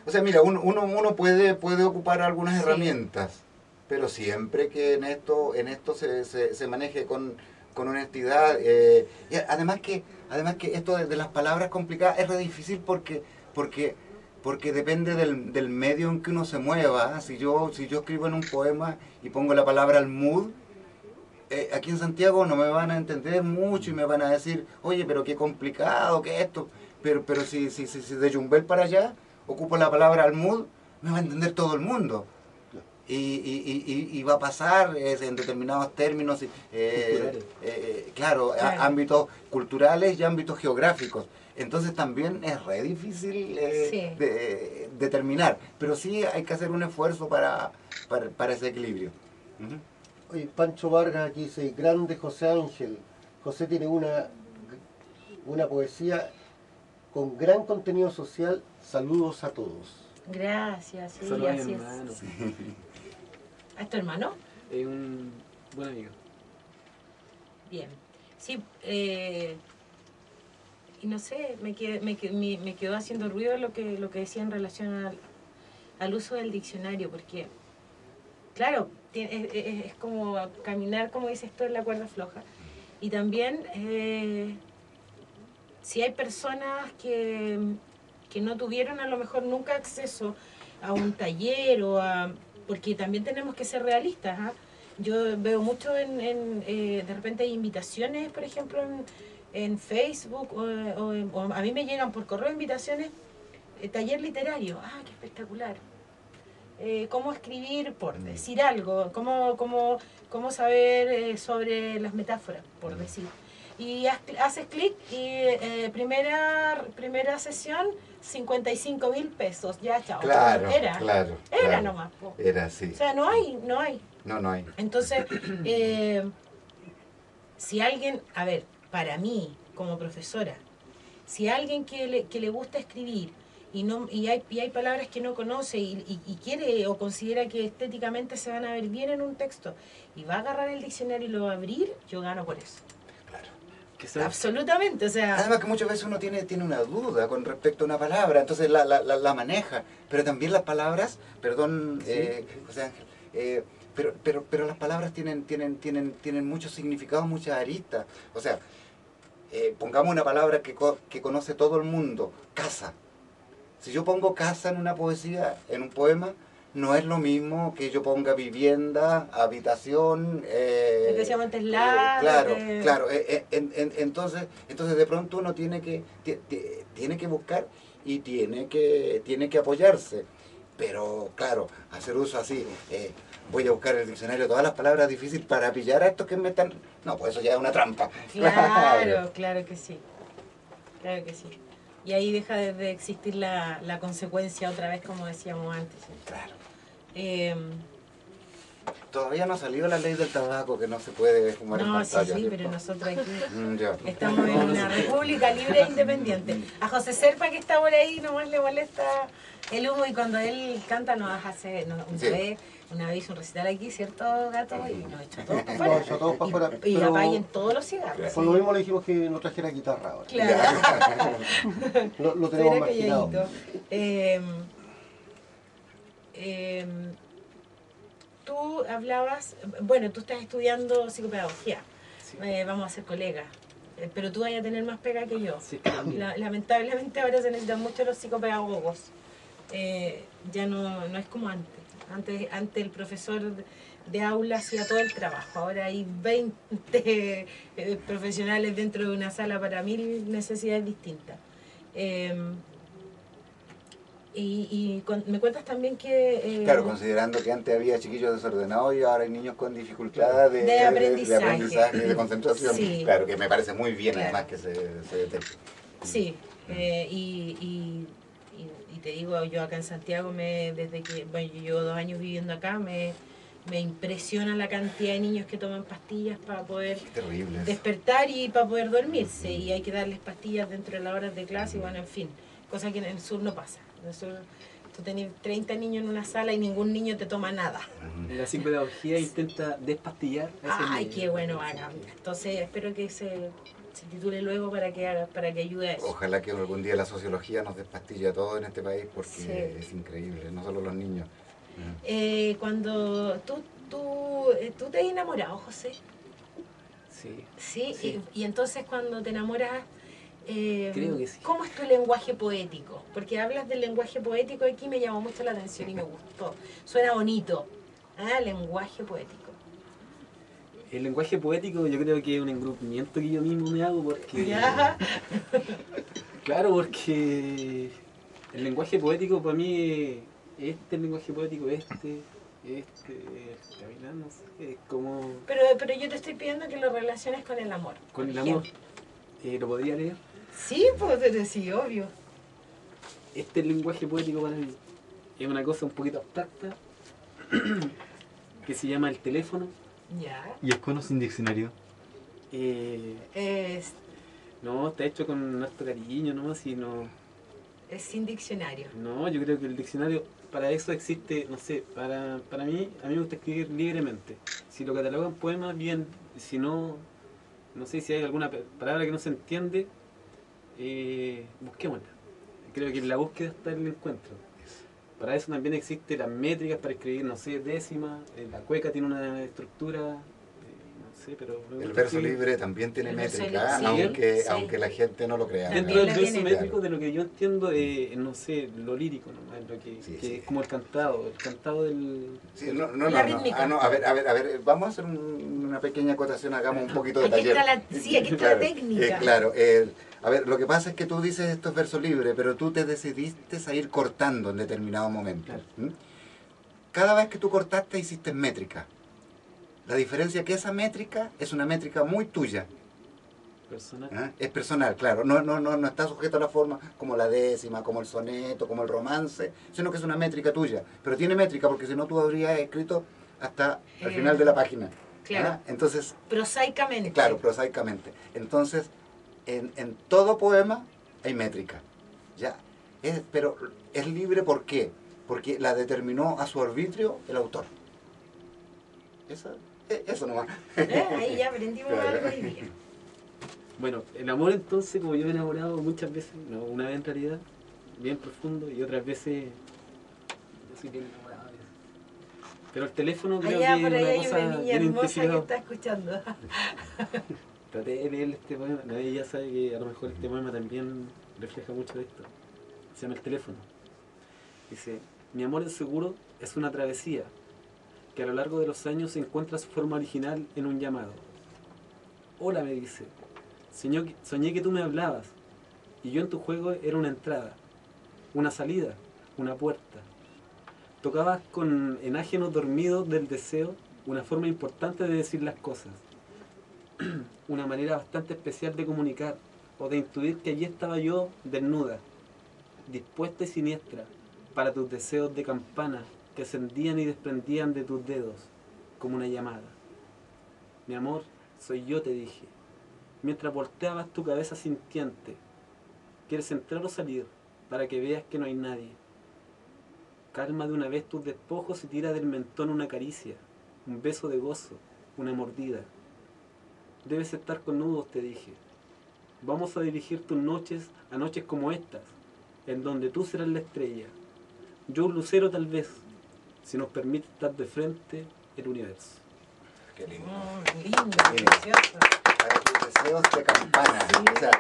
O sea, mira, uno puede ocupar algunas Sí. herramientas, pero siempre que en esto se maneje con honestidad. Y además que esto de las palabras complicadas es re difícil porque depende del medio en que uno se mueva. Si yo escribo en un poema y pongo la palabra almud, aquí en Santiago no me van a entender mucho y me van a decir, oye, pero qué complicado, qué esto. Pero si de Yumbel para allá ocupo la palabra almud, me va a entender todo el mundo. Y va a pasar en determinados términos, claro, ámbitos culturales y ámbitos geográficos. Entonces también es re difícil Sí. determinar, pero sí hay que hacer un esfuerzo para ese equilibrio. Ujú. Oye, Pancho Vargas aquí dice, grande José Ángel. José tiene una poesía con gran contenido social. Saludos a todos. Gracias, sí, Solo hay así es. hermano. ¿A tu hermano? Es un buen amigo. Bien. Sí, y no sé, me quedó haciendo ruido lo que decía en relación al uso del diccionario, porque, claro, es como caminar, como dices tú, en la cuerda floja. Y también, si hay personas que no tuvieron a lo mejor nunca acceso a un taller porque también tenemos que ser realistas, ¿ah? Yo veo mucho de repente hay invitaciones, por ejemplo, en Facebook o a mí me llegan por correo invitaciones, taller literario, qué espectacular. Cómo escribir, por decir algo, cómo saber sobre las metáforas, por decir. Y haces clic y primera sesión, 55.000 pesos, ya chao. Claro, Era claro. nomás. Po. Era así. O sea, no hay. No hay. Entonces, si alguien, a ver, para mí, como profesora, si alguien que le gusta escribir y hay palabras que no conoce y quiere o considera que estéticamente se van a ver bien en un texto y va a agarrar el diccionario y lo va a abrir, yo gano por eso. Claro. Absolutamente, o sea... Además que muchas veces uno tiene una duda con respecto a una palabra, entonces la maneja, pero también las palabras, perdón, Sí. José Ángel, pero las palabras tienen muchos significados, muchas aristas. O sea, pongamos una palabra que conoce todo el mundo, casa. Si yo pongo casa en una poesía, en un poema, no es lo mismo que yo ponga vivienda, habitación. Lo que decíamos antes, Claro. Entonces de pronto uno tiene que buscar y tiene que apoyarse. Pero claro, hacer uso así, voy a buscar el diccionario todas las palabras difíciles para pillar a estos que me están... No, pues eso ya es una trampa. Claro que sí. Claro que sí. Y ahí deja de existir la consecuencia otra vez, como decíamos antes. Claro. Eh, Todavía no ha salido la ley del tabaco, que no se puede fumar en pantalla. Sí, pero nosotros aquí Ya. estamos en una república libre e independiente. A José Serpa, que está por ahí, nomás le molesta el humo, y cuando él canta nos hace una vez un recital aquí, ¿cierto, Gato? Y nos echó todos para afuera. Nos echó todos para afuera, Y pero- apaguen todos los cigarros. Por lo mismo le dijimos que no trajera guitarra ahora. Claro. Lo tenemos Era marginado. calladito. Tú hablabas, bueno, tú estás estudiando psicopedagogía, Sí. vamos a ser colegas, pero tú vas a tener más pega que yo. Sí. Lamentablemente ahora se necesitan mucho los psicopedagogos. Ya no es como antes. Antes el profesor de aula hacía todo el trabajo. Ahora hay 20 profesionales dentro de una sala para 1000 necesidades distintas. Me cuentas también que... Claro, considerando que antes había chiquillos desordenados y ahora hay niños con dificultades De aprendizaje. de aprendizaje y de concentración. Sí. Claro, que me parece muy bien, Claro. además, que se detecte. Sí, y te digo, yo acá en Santiago, desde que bueno, yo llevo 2 años viviendo acá, me impresiona la cantidad de niños que toman pastillas para poder Qué terrible. despertar y para poder dormirse, y hay que darles pastillas dentro de las horas de clase, y bueno, en fin, cosa que en el sur no pasa. En el sur tú tenés 30 niños en una sala y ningún niño te toma nada. La psicopedagogía intenta despastillar a esos Ay, niños. qué bueno, haga. Entonces espero que se titule luego para que ayude a eso. Ojalá que algún día la sociología nos despastille a todos en este país, porque Sí. es increíble, no solo los niños. Cuando tú te has enamorado, José, Sí. ¿sí? Sí. Y entonces cuando te enamoras, Creo que sí. ¿cómo es tu lenguaje poético? Porque hablas del lenguaje poético, aquí me llamó mucho la atención y me gustó. Suena bonito. Lenguaje poético. El lenguaje poético yo creo que es un engrupimiento que yo mismo me hago porque... Ya. Claro, porque el lenguaje poético para mí es el lenguaje poético, caminar, no sé, es como Pero yo te estoy pidiendo que lo relaciones con el amor. con por el amor. ejemplo. ¿Lo podría leer? Sí, pues sí, obvio. Este lenguaje poético para mí es una cosa un poquito abstracta que se llama el teléfono. Ya. ¿Y es con o sin diccionario? Es No, está hecho con harto cariño nomás y no... sin diccionario. No, yo creo que el diccionario para eso existe, no sé, para mí, a mí me gusta escribir libremente. Si lo catalogan poemas, bien, si no, no sé si hay alguna palabra que no se entiende, busquémosla. Creo que en la búsqueda está el encuentro. Para eso también existen las métricas para escribir, no sé, décimas, la cueca tiene una estructura, no sé, pero... me El gusta verso escribir. libre también tiene El verso métrica, libre, sí, sí. aunque la gente no lo crea. Dentro También del la verso tiene. métrico, de lo que yo entiendo, no sé, lo lírico nomás, lo que, Sí, que sí. es como el cantado del... Sí, no, La rítmica. a ver, vamos a hacer una pequeña acotación, hagamos un poquito de Aquí taller. está aquí está la técnica. Claro, a ver, lo que pasa es que tú dices esto es verso libre, pero tú te decidiste a ir cortando en determinado momento. Claro. ¿Mm? Cada vez que tú cortaste hiciste métrica. La diferencia es que esa métrica es una métrica muy tuya. Personal. ¿Ah? Es personal, claro, no está sujeto a la forma como la décima, como el soneto, como el romance, sino que es una métrica tuya. Pero tiene métrica porque si no tú habrías escrito hasta el final de la página. Claro. ¿Ah? Entonces, Prosaicamente. claro, prosaicamente. Entonces, en todo poema hay métrica. ¿Ya? Pero es libre, ¿por qué? Porque la determinó a su arbitrio el autor. Eso nomás. Ahí ya aprendimos algo hoy día. Bueno, el amor entonces, como yo me he enamorado muchas veces, no, una vez en realidad, bien profundo, y otras veces yo soy bien enamorado de eso. Pero el teléfono creo Allá que por es ahí una hay cosa una niña bien hermosa que identificada. está escuchando. Traté de leer este poema, nadie ya sabe que a lo mejor este poema también refleja mucho de esto. Se llama El teléfono. Dice, mi amor inseguro es una travesía que a lo largo de los años encuentra su forma original en un llamado. Hola, me dice, soñé que tú me hablabas y yo en tu juego era una entrada, una salida, una puerta. Tocabas con enájenos dormidos del deseo una forma importante de decir las cosas, una manera bastante especial de comunicar o de intuir que allí estaba yo desnuda, dispuesta y siniestra para tus deseos de campana que ascendían y desprendían de tus dedos como una llamada. Mi amor, soy yo, te dije, mientras volteabas tu cabeza sintiente. ¿Quieres entrar o salir para que veas que no hay nadie? Calma de una vez tus despojos y tira del mentón una caricia, un beso de gozo, una mordida. Debes estar con nudos, te dije. Vamos a dirigir tus noches a noches como estas, en donde tú serás la estrella. Yo un lucero tal vez, si nos permite estar de frente el universo. Qué lindo. Lindo, Sí. precioso. Para tus deseos de campana. Sí. O sea,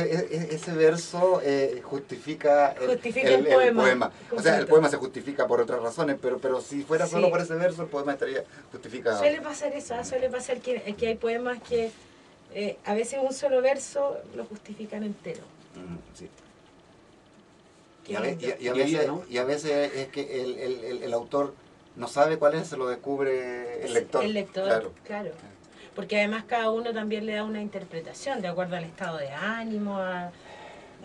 ese verso justifica Justifica el poema. O sea, el Completo. poema se justifica por otras razones, pero si fuera Sí. solo por ese verso, el poema estaría justificado. Suele pasar eso, suele pasar que hay poemas que a veces un solo verso lo justifican entero. Sí. Qué Y a, lindo. y a veces es que el autor no sabe cuál es, se lo descubre el lector. El lector, Claro. claro. Porque además cada uno también le da una interpretación de acuerdo al estado de ánimo, a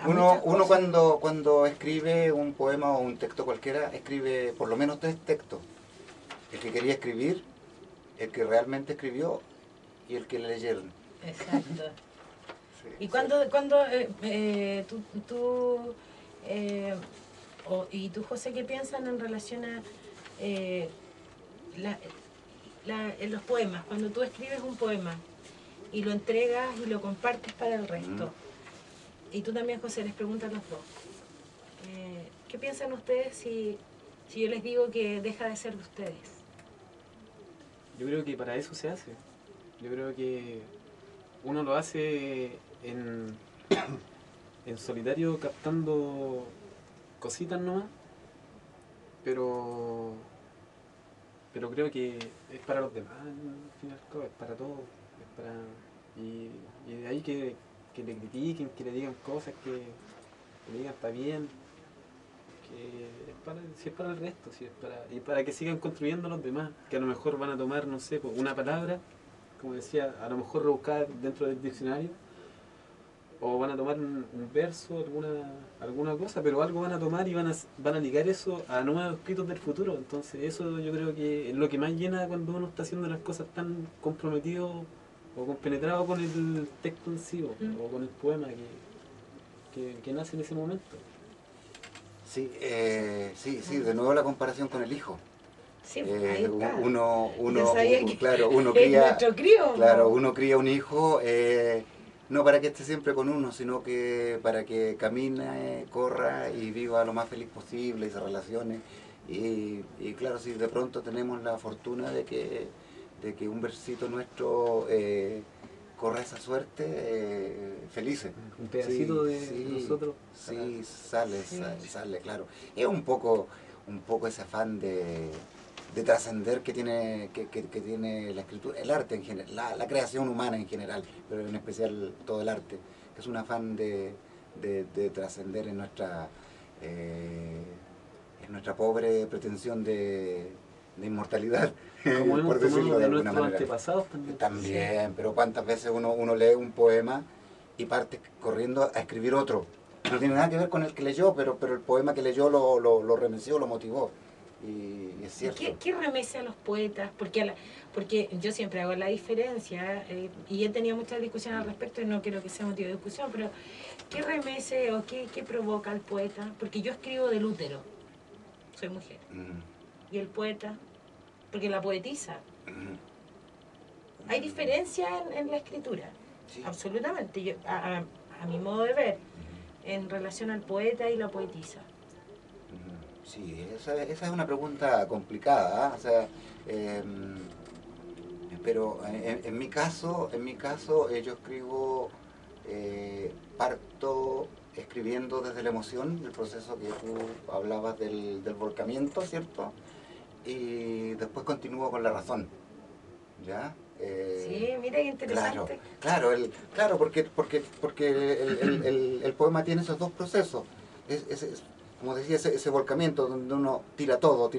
Uno muchas cosas. cuando escribe un poema o un texto cualquiera, escribe por lo menos 3 textos. El que quería escribir, el que realmente escribió y el que le leyeron. Exacto. Sí, ¿Y sí. cuando y tú, José, qué piensan en relación a la- en los poemas? Cuando tú escribes un poema y lo entregas y lo compartes para el resto, y tú también, José, les pregunto a los dos, ¿qué piensan ustedes si yo les digo que deja de ser de ustedes? Yo creo que para eso se hace. Yo creo que uno lo hace en solitario captando cositas nomás, pero creo que es para los demás, al fin y al cabo, es para todos, es para, y de ahí que le critiquen, que le digan cosas, que le digan está bien, que es para, si es para el resto, si es para, y para que sigan construyendo los demás, que a lo mejor van a tomar, no sé, pues, una palabra, como decía, a lo mejor rebuscada dentro del diccionario, o van a tomar un verso, alguna cosa, pero algo van a tomar y van a ligar eso a nuevos escritos del futuro. Entonces eso yo creo que es lo que más llena cuando uno está haciendo las cosas tan comprometido o compenetrado con el texto en sí o con el poema que nace en ese momento. Sí, sí, de nuevo la comparación con el hijo. Sí, ahí está. Uno Yo sabía que claro, uno es cría, nuestro crío, claro, ¿no? uno cría un hijo no para que esté siempre con uno, sino que para que camine, corra y viva lo más feliz posible y se relacione. Y claro, si de pronto tenemos la fortuna de que un versito nuestro corra esa suerte, felices. Un pedacito Sí, de sí, nosotros. sí, sale, Sí. sale, claro. Es un poco ese afán de trascender que tiene la escritura, el arte en general, la creación humana en general, pero en especial todo el arte, que es un afán de trascender en nuestra pobre pretensión de inmortalidad, Como hemos por decirlo tomado de de alguna nuestros manera. antepasados también. También, pero cuántas veces uno lee un poema y parte corriendo a escribir otro. No tiene nada que ver con el que leyó, pero el poema que leyó lo remeció, lo motivó. Y es cierto. ¿Qué remece a los poetas? Porque yo siempre hago la diferencia, y he tenido muchas discusiones al respecto y no quiero que sea motivo de discusión, pero ¿qué remece o qué provoca al poeta? Porque yo escribo del útero, soy mujer, y el poeta, porque la poetiza. Hay diferencia en la escritura, Sí. absolutamente, a mi modo de ver, en relación al poeta y la poetisa. Sí, esa es una pregunta complicada, ¿ah? O sea, pero en mi caso, yo escribo, parto escribiendo desde la emoción, el proceso que tú hablabas del volcamiento, ¿cierto? Y después continúo con la razón, ¿ya? Sí, mira qué interesante. Claro, porque el poema tiene esos dos procesos. Como decía, ese volcamiento donde uno tira todo,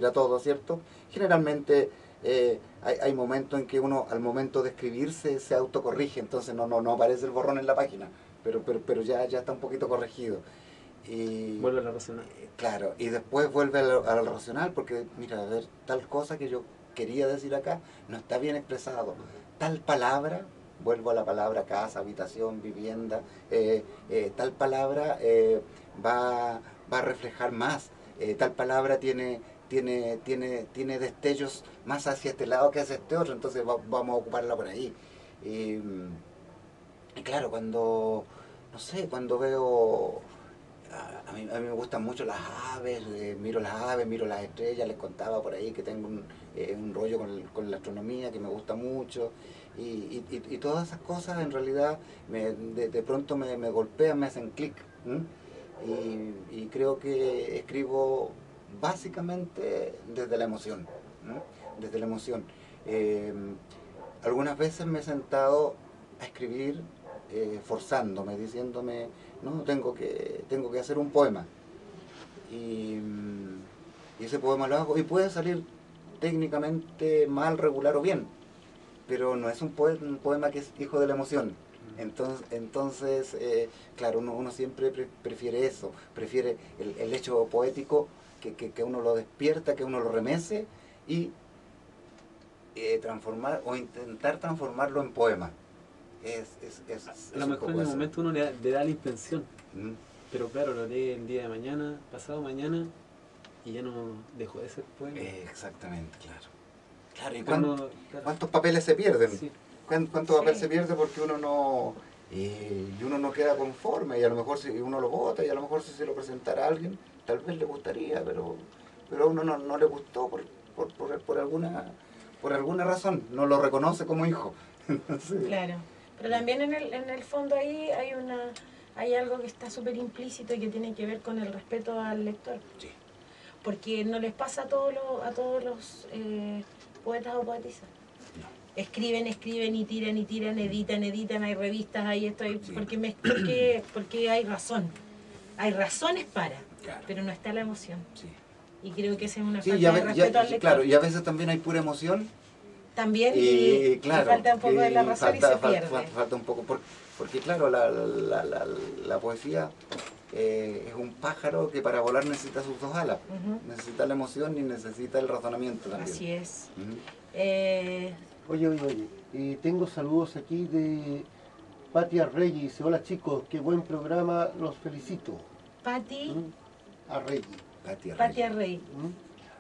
¿cierto? Generalmente hay momentos en que uno, al momento de escribirse, se autocorrige, entonces no aparece el borrón en la página, pero ya está un poquito corregido. Y, Vuelve a la racional. Claro, y después vuelve al racional, porque mira, a ver, tal cosa que yo quería decir acá no está bien expresado. Tal palabra, vuelvo a la palabra casa, habitación, vivienda, tal palabra va a reflejar más, tal palabra tiene destellos más hacia este lado que hacia este otro, entonces vamos a ocuparla por ahí. Y claro, cuando veo... A mí me gustan mucho las aves, miro las estrellas, les contaba por ahí que tengo un rollo con la astronomía que me gusta mucho, y todas esas cosas en realidad de pronto me golpean, me hacen clic, y creo que escribo básicamente desde la emoción, desde la emoción. Algunas veces me he sentado a escribir forzándome, diciéndome, no, tengo que hacer un poema. Y ese poema lo hago y puede salir técnicamente mal, regular o bien, pero no es un poema que es hijo de la emoción. Entonces claro, uno siempre prefiere eso, prefiere el hecho poético que uno lo despierta, que uno lo remece y transformar o intentar transformarlo en poema. A lo mejor en el momento uno le da la intención, pero claro, lo lee el día de mañana, pasado mañana, y ya no dejó de ser poema. Exactamente, claro. ¿Y Claro. cuántos papeles se pierden? Sí. ¿Cuánto papel se pierde porque uno no queda conforme? Y a lo mejor si uno lo vota, y a lo mejor si se lo presentara a alguien, tal vez le gustaría, pero a uno no le gustó por alguna razón, no lo reconoce como hijo. Sí. Claro. Pero también en el fondo ahí hay algo que está súper implícito y que tiene que ver con el respeto al lector. Sí. Porque no les pasa a todos los poetas o poetisas. No. Escriben y tiran, editan, hay revistas, hay esto, Sí. porque hay razón. Hay razones para, Claro. pero no está la emoción. Sí. Y creo que esa es una Sí, falta de respeto al lector. claro, y a veces también hay pura emoción. También Y claro, falta un poco de la razón y se pierde. falta un poco, porque claro, la poesía es un pájaro que para volar necesita sus dos alas. Necesita la emoción y necesita el razonamiento también. Así es. Oye, tengo saludos aquí de Pati Arregui. Dice, hola chicos, qué buen programa, los felicito. Pati Arregui. Pati Arrey.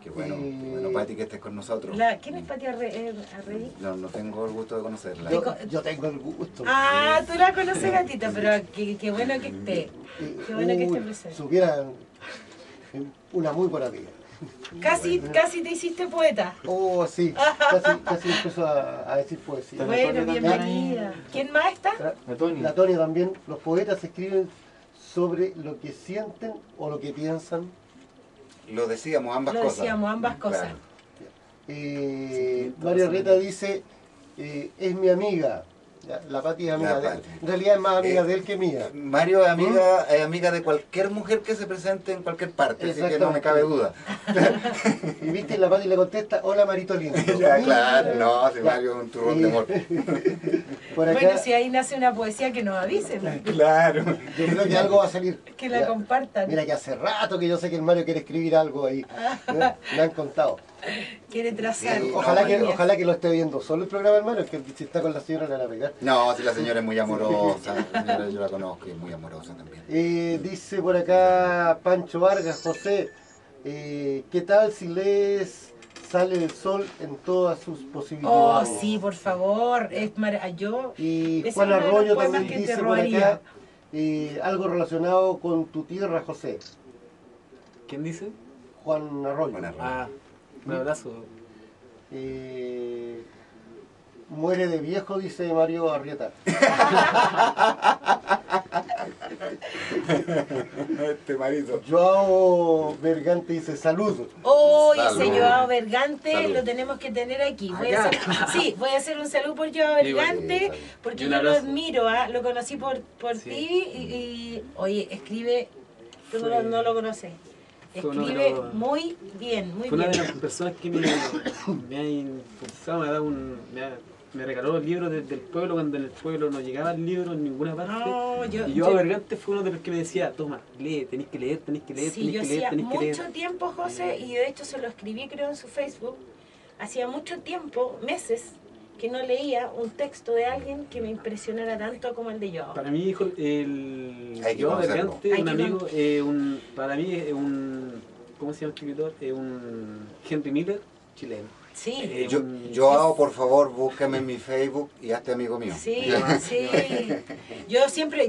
Qué bueno, Pati, que estés con nosotros. ¿Quién es Pati Arrey? No tengo el gusto de conocerla. Yo tengo el gusto. Ah, tú la conoces, gatita, pero qué bueno que esté. Qué bueno que esté presente. Supieran, una muy buena amiga. Casi te hiciste poeta. Oh, sí, casi empezó a decir poesía. Bueno, bienvenida. ¿Quién más está? La Tonia también. Los poetas escriben sobre lo que sienten o lo que piensan. Lo decíamos, ambas cosas. Claro. Mario Reta dice, es mi amiga. La Pati es amiga de él. En realidad es más amiga de él que mía. Mario es amiga de cualquier mujer que se presente en cualquier parte, así que no me cabe duda. Y viste, la Pati le contesta, hola Marito lindo. Ya, claro, no, si Mario es un turrón de amor. Por acá, Bueno, si ahí nace una poesía, que nos avisen, Claro. yo creo que algo va a salir. que la compartan. Mira que hace rato que yo sé que el Mario quiere escribir algo ahí. Me han contado. Quiere trazar. Sí, Ojalá que lo esté viendo solo el programa del Mario, que si está con la señora le van a pegar. No, si la señora es muy amorosa, la señora yo la conozco y es muy amorosa también. Dice por acá Pancho Vargas, José, ¿qué tal si lees Sale el sol en todas sus Oh, posibilidades? sí, por favor. Yo. Y ese Juan es uno de los Arroyo poemas también que te dice por robaría. acá algo relacionado con tu tierra, José. ¿Quién dice? Juan Arroyo. Juan Arroyo. Ah, un abrazo. Muere de viejo, dice Mario Arrieta. Este marito. Joao Bergante dice salud. Hoy Salud. ese Joao Bergante Salud. lo tenemos que tener aquí. Acá. Voy a hacer un saludo por Joao Sí, bueno, Bergante, sí, salud. porque Y un yo lo abrazo. admiro, lo conocí por Sí. ti y, oye, escribe, tú Fue- no lo conoces. fue uno de Escribe los- muy bien, muy Fue una bien. de las personas que me ha impulsado, me regaló el libro desde el pueblo, cuando en el pueblo no llegaba el libro en ninguna parte. No, Y yo, Bergante, fue uno de los que me decía, toma, lee, tenéis que leer, tenéis que leer, Sí, tenéis yo que leer, hacía tenéis que leer. mucho tiempo, José, y de hecho se lo escribí creo en su Facebook, hacía mucho tiempo, meses, que no leía un texto de alguien que me impresionara tanto como el de Joao. Para mí, hijo, el Hay que yo, conocerlo. Bergante, Hay un que amigo, para mí es un, ¿cómo se llama el escritor? Es un Henry Miller chileno. Sí, Joao, por favor, búscame en mi Facebook y hazte amigo mío. sí, sí.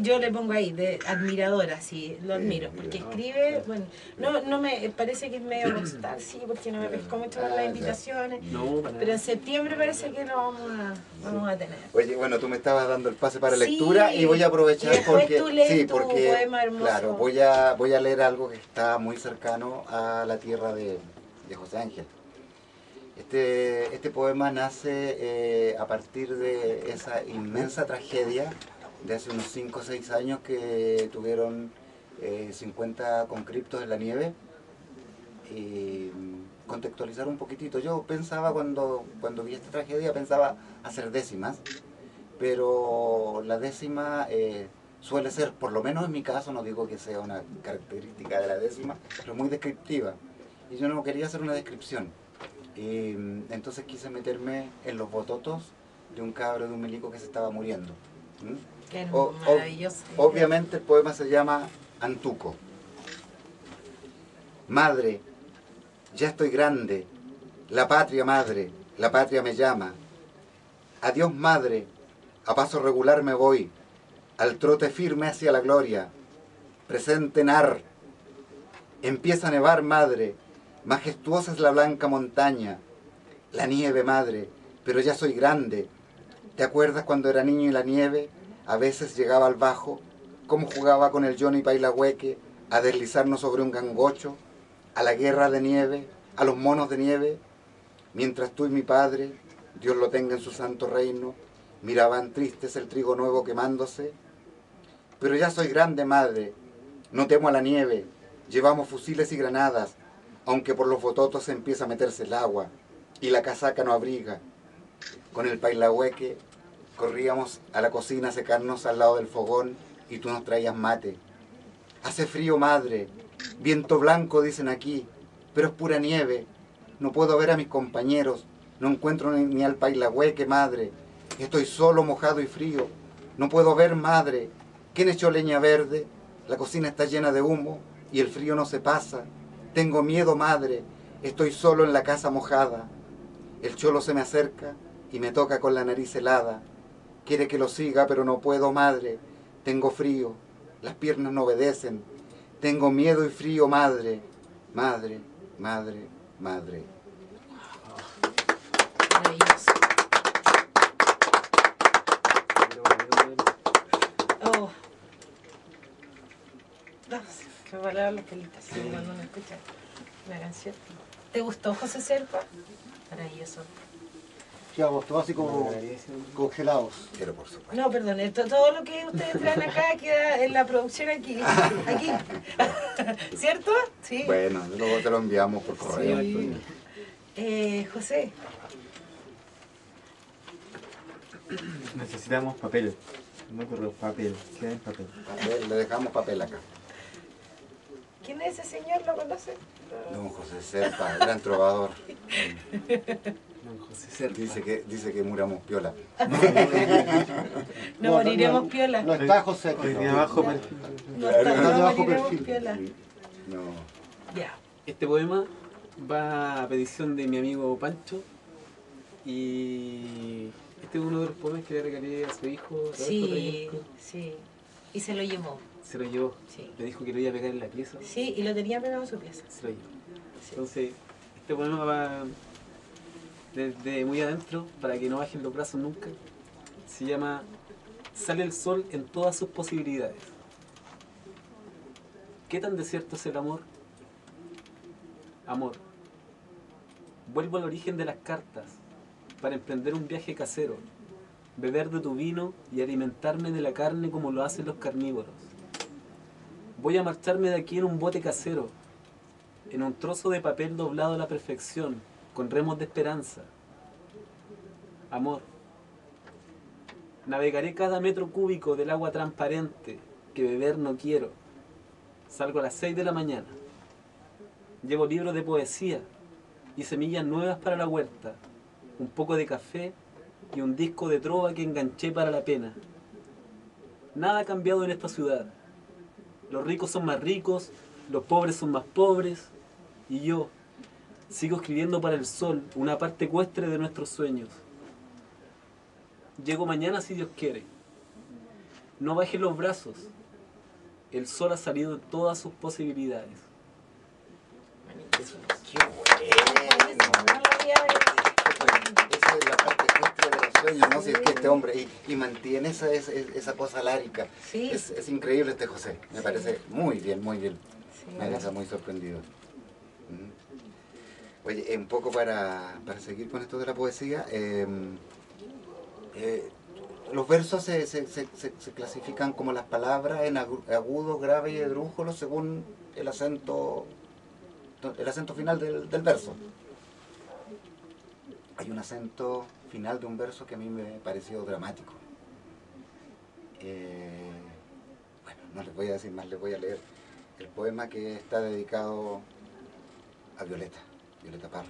Yo le pongo ahí, de admiradora, sí, lo admiro, porque escribe, bueno, no me parece que es medio rockstar, sí, porque no me pescó mucho con las invitaciones, No, para pero en nada. septiembre parece que lo vamos a tener. Oye, bueno, tú me estabas dando el pase para Sí, lectura y voy a aprovechar y después porque tú lees tu poema hermoso. claro, voy a leer algo que está muy cercano a la tierra de José Ángel. Este poema nace a partir de esa inmensa tragedia de hace unos 5 o 6 años que tuvieron 50 conscriptos en la nieve. Y contextualizar un poquitito. Yo pensaba cuando vi esta tragedia, pensaba hacer décimas, pero la décima suele ser, por lo menos en mi caso, no digo que sea una característica de la décima, pero muy descriptiva. Y yo no quería hacer una descripción. Y entonces quise meterme en los bototos de un cabro, de un milico que se estaba muriendo. ¿Mm? Qué O- maravilloso. Obviamente el poema se llama Antuco. Madre, ya estoy grande, la patria madre, la patria me llama. Adiós madre, a paso regular me voy, al trote firme hacia la gloria. Presente nar, empieza a nevar madre, majestuosa es la blanca montaña. La nieve madre, pero ya soy grande. ¿Te acuerdas cuando era niño y la nieve a veces llegaba al bajo? Cómo jugaba con el Johnny Pailahueque a deslizarnos sobre un gangocho, a la guerra de nieve, a los monos de nieve, mientras tú y mi padre, Dios lo tenga en su santo reino, miraban tristes el trigo nuevo quemándose. Pero ya soy grande, madre, no temo a la nieve, llevamos fusiles y granadas, aunque por los bototos se empieza a meterse el agua y la casaca no abriga. Con el pailahueque corríamos a la cocina a secarnos al lado del fogón y tú nos traías mate. Hace frío, madre, viento blanco dicen aquí, pero es pura nieve. No puedo ver a mis compañeros, no encuentro ni al pailahueque, madre. Estoy solo, mojado y frío. No puedo ver, madre. ¿Quién echó leña verde? La cocina está llena de humo y el frío no se pasa. Tengo miedo, madre. Estoy solo en la casa mojada. El cholo se me acerca y me toca con la nariz helada. Quiere que lo siga, pero no puedo, madre. Tengo frío. Las piernas no obedecen. Tengo miedo y frío, madre. Madre, madre, madre. Maravilloso. Oh. No, qué palabras las felicitaciones cuando uno escucha una canción. ¿Te gustó, José Serpa? Maravilloso. Quedamos todos así como congelados. Pero por supuesto. No, perdón, todo lo que ustedes traen acá queda en la producción aquí. Aquí. ¿Cierto? Sí. Bueno, luego te lo enviamos por correo. Sí. José, Necesitamos papel. No correo, papel. Queda en papel. Le dejamos papel acá. ¿quién es ese señor? ¿Lo conoce? Don José Serpa, gran trovador. Don José Serpa. Dice que muramos piola. No moriremos piola. No está José aquí. Hoy día no. abajo, No, Claro. Está de no bajo moriremos perfil. piola. No. Ya. Este poema va a petición de mi amigo Pancho y este es uno de los poemas que le regalé a su hijo Roberto Sí, Trayesco. sí. Y se lo llevó. Se lo llevó, Sí. me dijo que lo iba a pegar en la pieza, Sí, y lo tenía pegado en su pieza. se lo llevó. Entonces, este poema va desde muy adentro, para que no bajen los brazos nunca. Se llama Sale el sol en todas sus posibilidades. ¿Qué tan desierto es el amor? Amor. Vuelvo al origen de las cartas, para emprender un viaje casero, beber de tu vino y alimentarme de la carne como lo hacen los carnívoros. Voy a marcharme de aquí en un bote casero, en un trozo de papel doblado a la perfección, con remos de esperanza. Amor. Navegaré cada metro cúbico del agua transparente, que beber no quiero. Salgo a las 6 de la mañana. Llevo libros de poesía y semillas nuevas para la huerta, un poco de café y un disco de trova que enganché para la pena. Nada ha cambiado en esta ciudad. Los ricos son más ricos, los pobres son más pobres, y yo sigo escribiendo para el sol una parte ecuestre de nuestros sueños. Llego mañana si Dios quiere. No bajen los brazos. El sol ha salido en todas sus posibilidades. ¡Qué bueno! Esa es la parte extra de los sueños, ¿no? Si es que este hombre y mantiene esa cosa lárica. Sí. Es increíble este José. Me parece muy bien, muy bien. Sí. Me deja muy sorprendido. Oye, un poco para seguir con esto de la poesía, los versos se clasifican como las palabras en agudo, grave y esdrújulo según el acento final del verso. Hay un acento final de un verso que a mí me pareció dramático. Bueno, no les voy a decir más, les voy a leer el poema que está dedicado a Violeta Parra.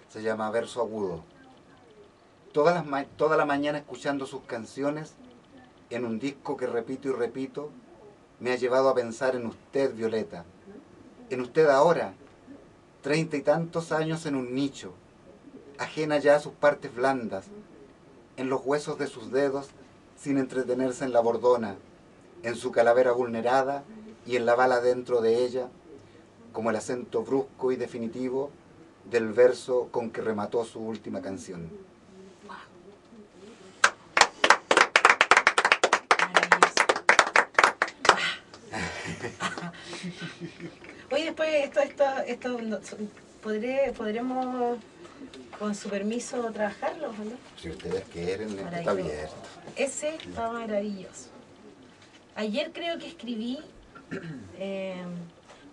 Se llama Verso Agudo. Toda la mañana escuchando sus canciones, en un disco que repito y repito, me ha llevado a pensar en usted, Violeta. En usted ahora, 30 y tantos años en un nicho, ajena ya a sus partes blandas, en los huesos de sus dedos, sin entretenerse en la bordona, en su calavera vulnerada y en la bala dentro de ella, como el acento brusco y definitivo del verso con que remató su última canción. Oye, después podremos, con su permiso, trabajarlo, ¿no? Si ustedes quieren, esto está abierto. Ese está maravilloso. Ayer creo que escribí,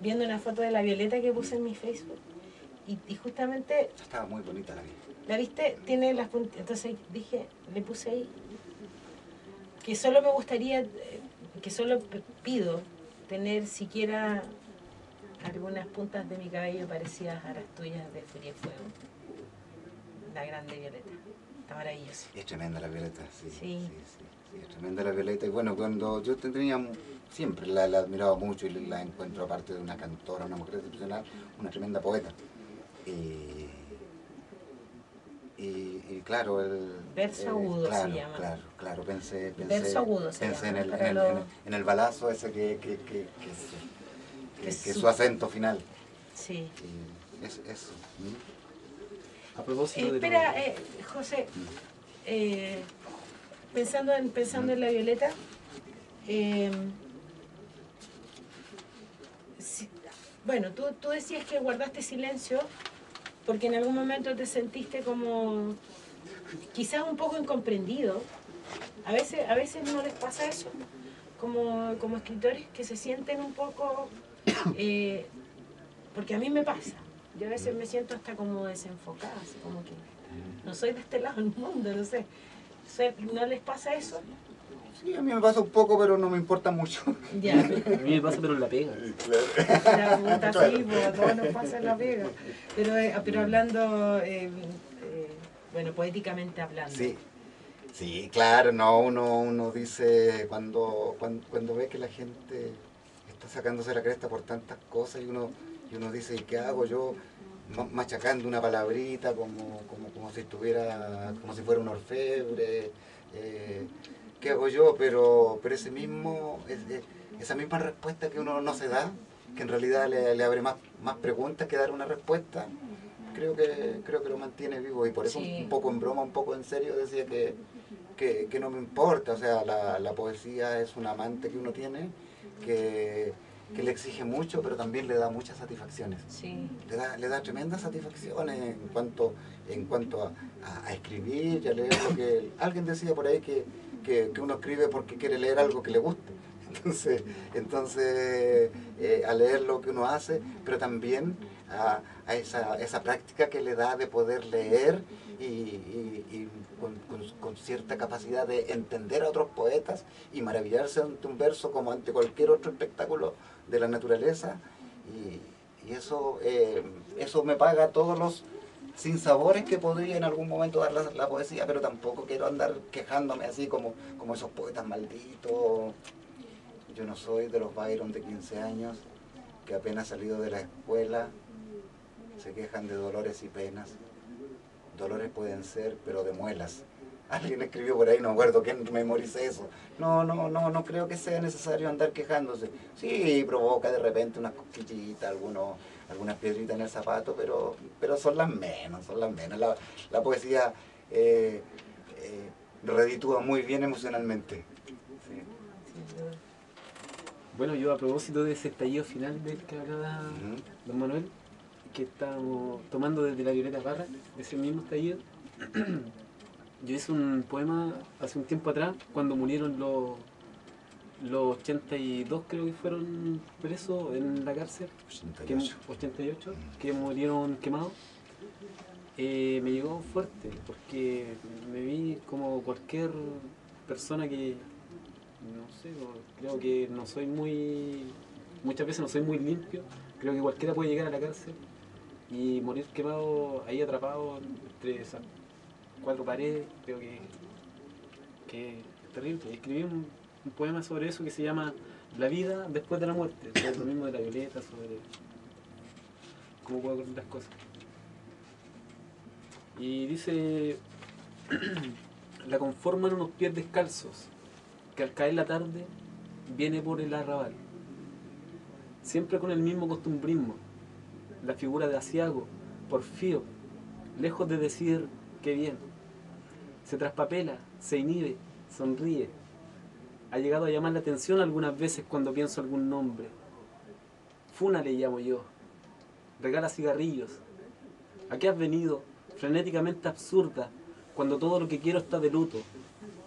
viendo una foto de la Violeta que puse en mi Facebook, y justamente... Estaba muy bonita la vida. ¿La viste? Tiene las puntitas. Entonces dije, le puse ahí que solo me gustaría, que solo pido tener siquiera algunas puntas de mi cabello parecidas a las tuyas de Furia y Fuego. La grande Violeta. Está maravillosa. Es tremenda la Violeta, sí. Sí. Sí, es tremenda la Violeta. Y bueno, cuando yo siempre la admiraba mucho y la encuentro, aparte de una cantora, una mujer excepcional, una tremenda poeta. Y claro, el Verso agudo claro, se llama. Claro, pensé Verso agudo se pensé llama, en el balazo ese que es su acento final. Sí. Y eso. A propósito de Espera, José, pensando en la Violeta, bueno, tú decías que guardaste silencio porque en algún momento te sentiste como quizás un poco incomprendido. A veces no les pasa eso, como escritores que se sienten un poco, porque a mí me pasa. Yo a veces me siento hasta como desenfocada, así como que no soy de este lado del mundo, no sé. ¿No les pasa eso? Sí, a mí me pasa un poco, pero no me importa mucho. Ya, A mí me pasa, pero en la pega. la puta sí, pues a todos nos pasa en la pega. Pero hablando, bueno, poéticamente hablando. Sí, claro, no, uno dice cuando ve que la gente está sacándose la cresta por tantas cosas y uno dice, ¿y qué hago yo? Machacando una palabrita como si estuviera, como si fuera un orfebre. ¿Qué hago yo? Pero esa misma respuesta que uno no se da, que en realidad le abre más preguntas que dar una respuesta, creo que lo mantiene vivo, y por eso Sí. un poco en broma, un poco en serio decía que no me importa. O sea, la poesía es un amante que uno tiene, que le exige mucho, pero también le da muchas satisfacciones. Sí. Le da tremendas satisfacciones en cuanto a escribir y a leer lo que... Alguien decía por ahí que uno escribe porque quiere leer algo que le guste. Entonces a leer lo que uno hace, pero también a esa práctica que le da de poder leer y con cierta capacidad de entender a otros poetas y maravillarse ante un verso como ante cualquier otro espectáculo de la naturaleza. Y eso me paga todos los sinsabores que podría en algún momento dar la poesía, pero tampoco quiero andar quejándome así como esos poetas malditos. Yo no soy de los Byron de 15 años que apenas salido de la escuela se quejan de dolores y penas. Dolores pueden ser, pero de muelas. Alguien escribió por ahí, no me acuerdo quién memoricé eso. No creo que sea necesario andar quejándose. Sí, provoca de repente unas cosquillitas, algunas piedritas en el zapato, pero son las menos, son las menos. La poesía reditúa muy bien emocionalmente. Sí. Bueno, yo a propósito de ese estallido final del que hablaba don Manuel, que estábamos tomando desde la Violeta Parra, de ese mismo estallido, yo hice un poema hace un tiempo atrás, cuando murieron los 82, creo que fueron presos en la cárcel, 88, que murieron quemados. Me llegó fuerte, porque me vi como cualquier persona que, no sé, creo que no soy muchas veces no soy muy limpio, creo que cualquiera puede llegar a la cárcel y morir quemado ahí atrapado entre esas cuatro paredes. Creo que es terrible. Escribí un poema sobre eso que se llama La vida después de la muerte, sobre lo mismo de la Violeta, sobre cómo puedo ocurrir las cosas. Y dice: la conforman unos pies descalzos que al caer la tarde viene por el arrabal, siempre con el mismo costumbrismo, la figura de aciago, porfío, lejos de decir qué bien, se traspapela, se inhibe, sonríe. Ha llegado a llamar la atención algunas veces cuando pienso algún nombre. Funa le llamo yo, regala cigarrillos. ¿A qué has venido, frenéticamente absurda, cuando todo lo que quiero está de luto?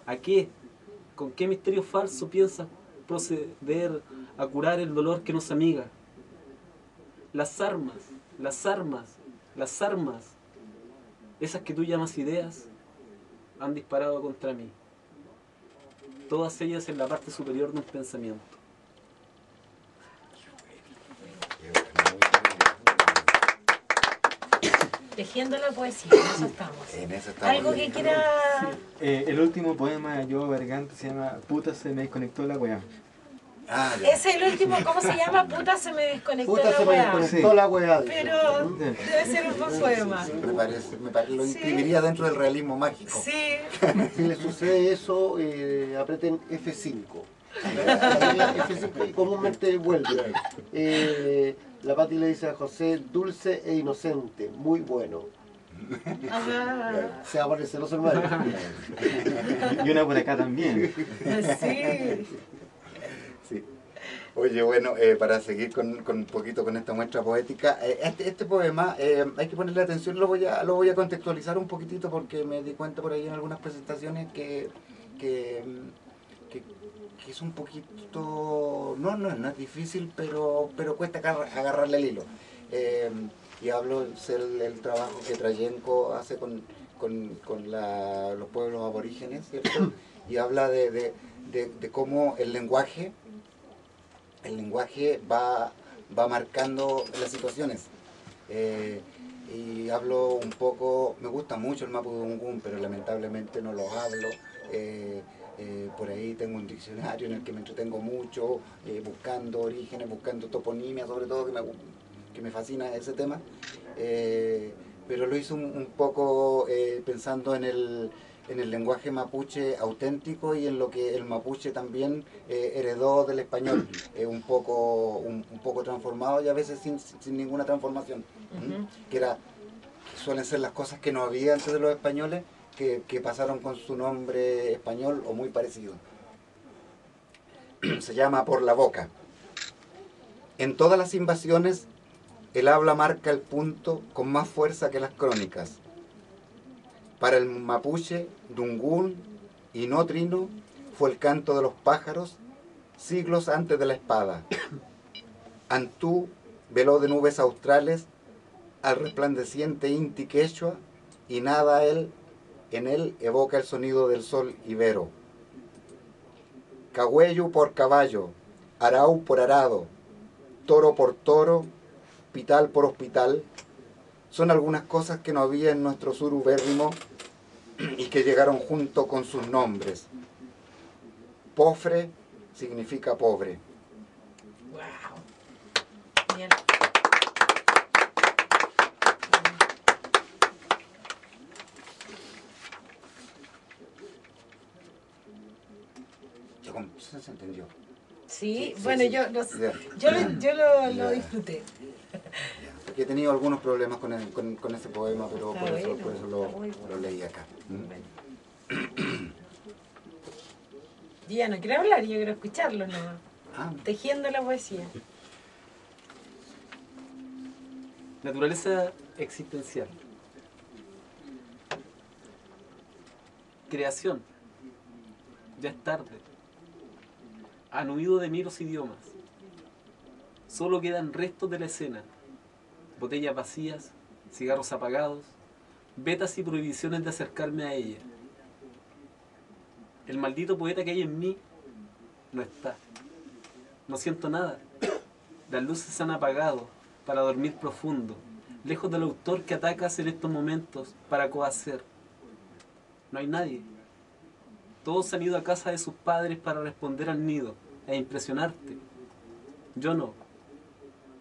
¿A qué? ¿Con qué misterio falso piensas proceder a curar el dolor que nos amiga? Las armas, las armas, las armas, esas que tú llamas ideas, han disparado contra mí. Todas ellas en la parte superior de un pensamiento. Tejiendo la poesía, en eso estamos. En eso estamos. Algo que quiera... El último poema de Joe Bergante se llama Puta se me desconectó la weá. Ah, ya. Ese es el último, ¿cómo se llama? Puta se me desconectó Puta, la se me weá. desconectó la weá. Pero debe ser un buen poema. Me parece, lo inscribiría dentro del realismo mágico. Sí. Si le sucede eso, aprieten F5. F5 y comúnmente vuelve. La Pati le dice a José: dulce e inocente, muy bueno. Ajá. Se va a poner celoso el Mario. Y una por acá también. Sí. Sí. Oye, bueno, para seguir con un poquito con esta muestra poética, este poema hay que ponerle atención, lo voy a contextualizar un poquitito porque me di cuenta por ahí en algunas presentaciones que es un poquito, no es difícil, pero cuesta agarrarle el hilo. Y hablo del trabajo que Trayenko hace con los pueblos aborígenes, ¿cierto? Y habla de cómo el lenguaje va marcando las situaciones. Y hablo un poco, me gusta mucho el mapudungun, pero lamentablemente no lo hablo. Por ahí tengo un diccionario en el que me entretengo mucho, buscando orígenes, buscando toponimia, sobre todo, que me fascina ese tema. Pero lo hice un poco pensando en en el lenguaje mapuche auténtico y en lo que el mapuche también heredó del español, un poco transformado y a veces sin ninguna transformación. Que suelen ser las cosas que no había antes de los españoles, que pasaron con su nombre español o muy parecido. Se llama Por la Boca. En todas las invasiones, el habla marca el punto con más fuerza que las crónicas. Para el mapuche, Dungún y no trino fue el canto de los pájaros siglos antes de la espada. Antú veló de nubes australes al resplandeciente Inti Quechua y nada en él evoca el sonido del sol ibero. Cagüeyu por caballo, arau por arado, toro por toro, hospital por hospital, son algunas cosas que no había en nuestro sur ubérrimo y que llegaron junto con sus nombres. Pofre significa pobre. Wow. Bien. ¿Se entendió? Sí, Sí, bueno, sí. yo lo disfruté. Porque he tenido algunos problemas con ese poema, pero Está por eso bueno, está muy bueno. lo leí acá. Yo ya no quiero hablar, yo quiero escucharlo nomás. Ah, Tejiendo la poesía. Naturaleza existencial. Creación. Ya es tarde. Han huido de mí los idiomas. Solo quedan restos de la escena. Botellas vacías, cigarros apagados, vetas y prohibiciones de acercarme a ella. El maldito poeta que hay en mí no está. No siento nada. Las luces se han apagado para dormir profundo, lejos del autor que atacas en estos momentos para cohacer. No hay nadie. Todos han ido a casa de sus padres para responder al nido e impresionarte. Yo no.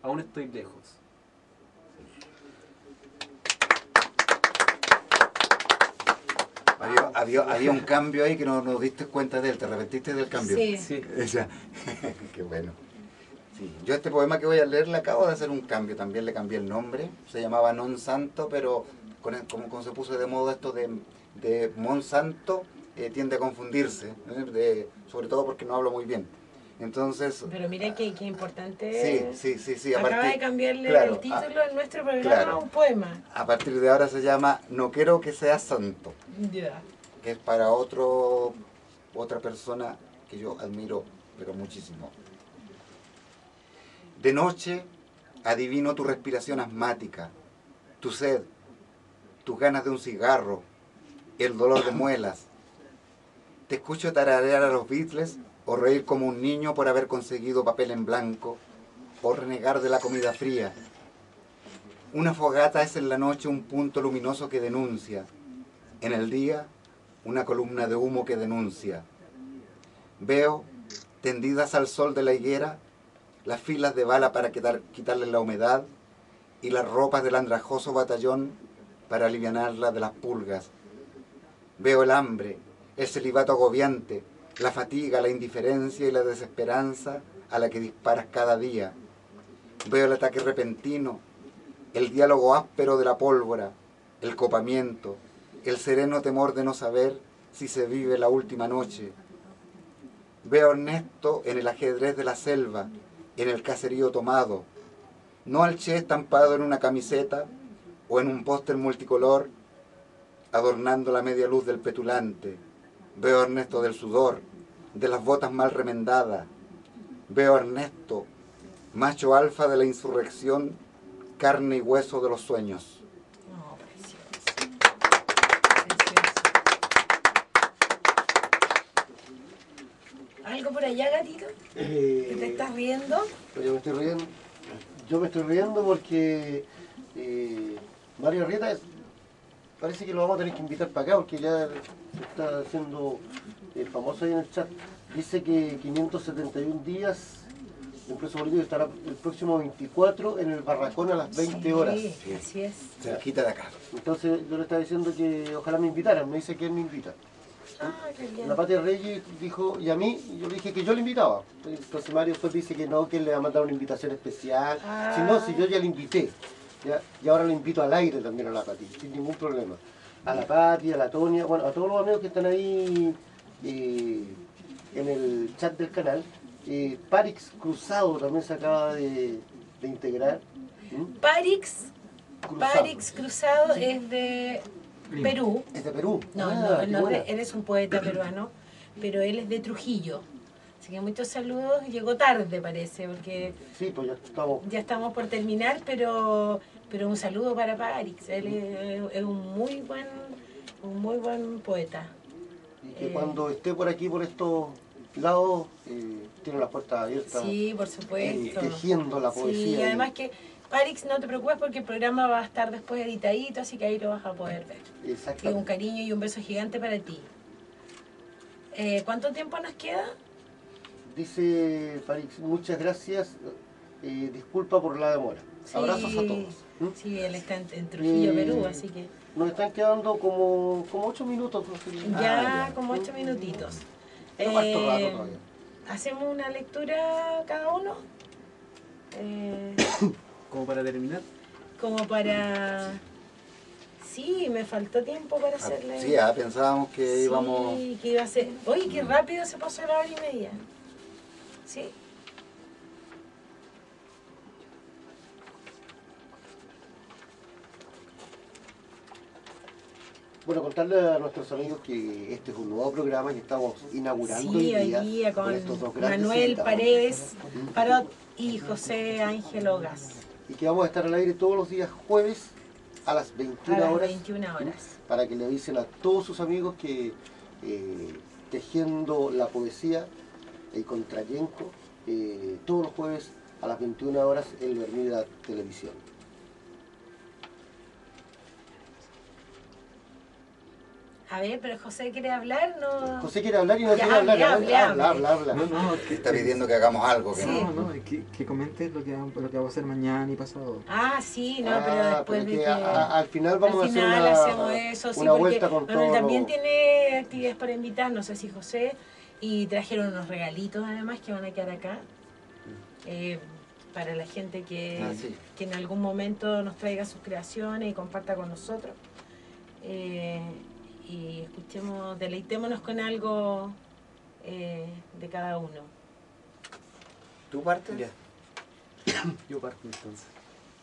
Aún estoy lejos. Había un cambio ahí que no nos diste cuenta de él. ¿Te arrepentiste del cambio? Sí. Sí. Qué bueno. Sí. Yo este poema que voy a leer le acabo de hacer un cambio. También le cambié el nombre. Se llamaba Non Santo, pero como se puso de moda esto de Monsanto, tiende a confundirse, sobre todo porque no hablo muy bien. Entonces, Pero mira qué importante. sí. Acaba de cambiarle claro, el título de nuestro programa claro. a un poema. A partir de ahora se llama No quiero que seas santo, Ya. que es para otra persona que yo admiro, pero muchísimo. De noche adivino tu respiración asmática, tu sed, tus ganas de un cigarro, el dolor de muelas. Te escucho tararear a los Beatles o reír como un niño por haber conseguido papel en blanco o renegar de la comida fría. Una fogata es en la noche un punto luminoso que denuncia. En el día, una columna de humo que denuncia. Veo, tendidas al sol de la higuera, las filas de bala para quitarles la humedad y las ropas del andrajoso batallón para alivianarla de las pulgas. Veo el hambre, el celibato agobiante, la fatiga, la indiferencia y la desesperanza a la que disparas cada día. Veo el ataque repentino, el diálogo áspero de la pólvora, el copamiento, el sereno temor de no saber si se vive la última noche. Veo a Ernesto en el ajedrez de la selva, en el caserío tomado, no al Che estampado en una camiseta o en un póster multicolor adornando la media luz del petulante. Veo a Ernesto del sudor, de las botas mal remendadas. Veo a Ernesto, macho alfa de la insurrección, carne y hueso de los sueños. No, precioso. Precioso. ¿Algo por allá, gatito? ¿Que te estás riendo? Yo me estoy riendo porque Mario Arrieta parece que lo vamos a tener que invitar para acá porque ya se está haciendo famoso ahí en el chat. Dice que 571 días el preso político estará el próximo 24 en el Barracón a las 20 horas. Sí, así es. Cerquita de acá. Entonces yo le estaba diciendo que ojalá me invitaran, me dice que él me invita. Ah, qué bien. La Patria Reyes dijo, y a mí, yo le dije que yo le invitaba. Entonces Mario después dice que no, que él le va a mandar una invitación especial. Ah. Si no, si yo ya le invité. ¿Ya? Y ahora le invito al aire también a la Pati, sin ningún problema. A la Pati, a la Tonia, bueno, a todos los amigos que están ahí en el chat del canal. Parix Cruzado también se acaba de integrar. ¿Mm? Parix Cruzado es de Perú. Es de Perú. No, Ah, no, qué no, buena. él es un poeta peruano, pero él es de Trujillo. Así que muchos saludos. Llegó tarde, parece, porque Sí, pues ya estamos. ya estamos por terminar, pero un saludo para Parix. Él es un muy buen poeta. Y que cuando esté por aquí, por estos lados, tiene las puertas abiertas. Sí, por supuesto. Tejiendo la poesía. Sí, y además que, Parix, no te preocupes porque el programa va a estar después editadito, así que ahí lo vas a poder ver. Y un Exactamente. cariño y un beso gigante para ti. ¿Cuánto tiempo nos queda? Dice Parix, muchas gracias. Disculpa por la demora. Sí, Abrazos a todos. ¿Mm? Sí, él está en Trujillo, Eh, Perú, así que Nos están quedando como 8 minutos. No sé. ya Ya. como 8 minutitos. Pero harto rato todavía. ¿Hacemos una lectura cada uno? Como para terminar, Como para... Sí, me faltó tiempo para hacerle... Sí, pensábamos que íbamos... Sí, que iba a ser... Oye, qué rápido se pasó la hora y media. Sí. Bueno, contarle a nuestros amigos que este es un nuevo programa que estamos inaugurando Sí, hoy hoy día con estos dos grandes Manuel invitados. Paredes Parot y José Ángel Ogas. Y que vamos a estar al aire todos los días jueves a las 21 A las horas. 21 horas. Para que le avisen a todos sus amigos que Tejiendo la Poesía con Trayenco, todos los jueves a las 21 horas en Bermuda Televisión. A ver, pero José quiere hablar, ¿no? José quiere hablar y no Ya, quiere hablar. hable, Habla. No, no, Que está pidiendo que hagamos algo. Que Sí. no. no, es que comentes lo que vamos a hacer mañana y pasado. Ah, sí, no, pero después de que... al final vamos al final a hacer hacemos eso, sí, una porque vuelta con Manuel todo. también tiene actividades para invitar, no sé si José, y trajeron unos regalitos además que van a quedar acá. Para la gente que Sí. en algún momento nos traiga sus creaciones y comparta con nosotros. Y escuchemos, deleitémonos con algo de cada uno. ¿Tú partes? ya. Yo parto entonces.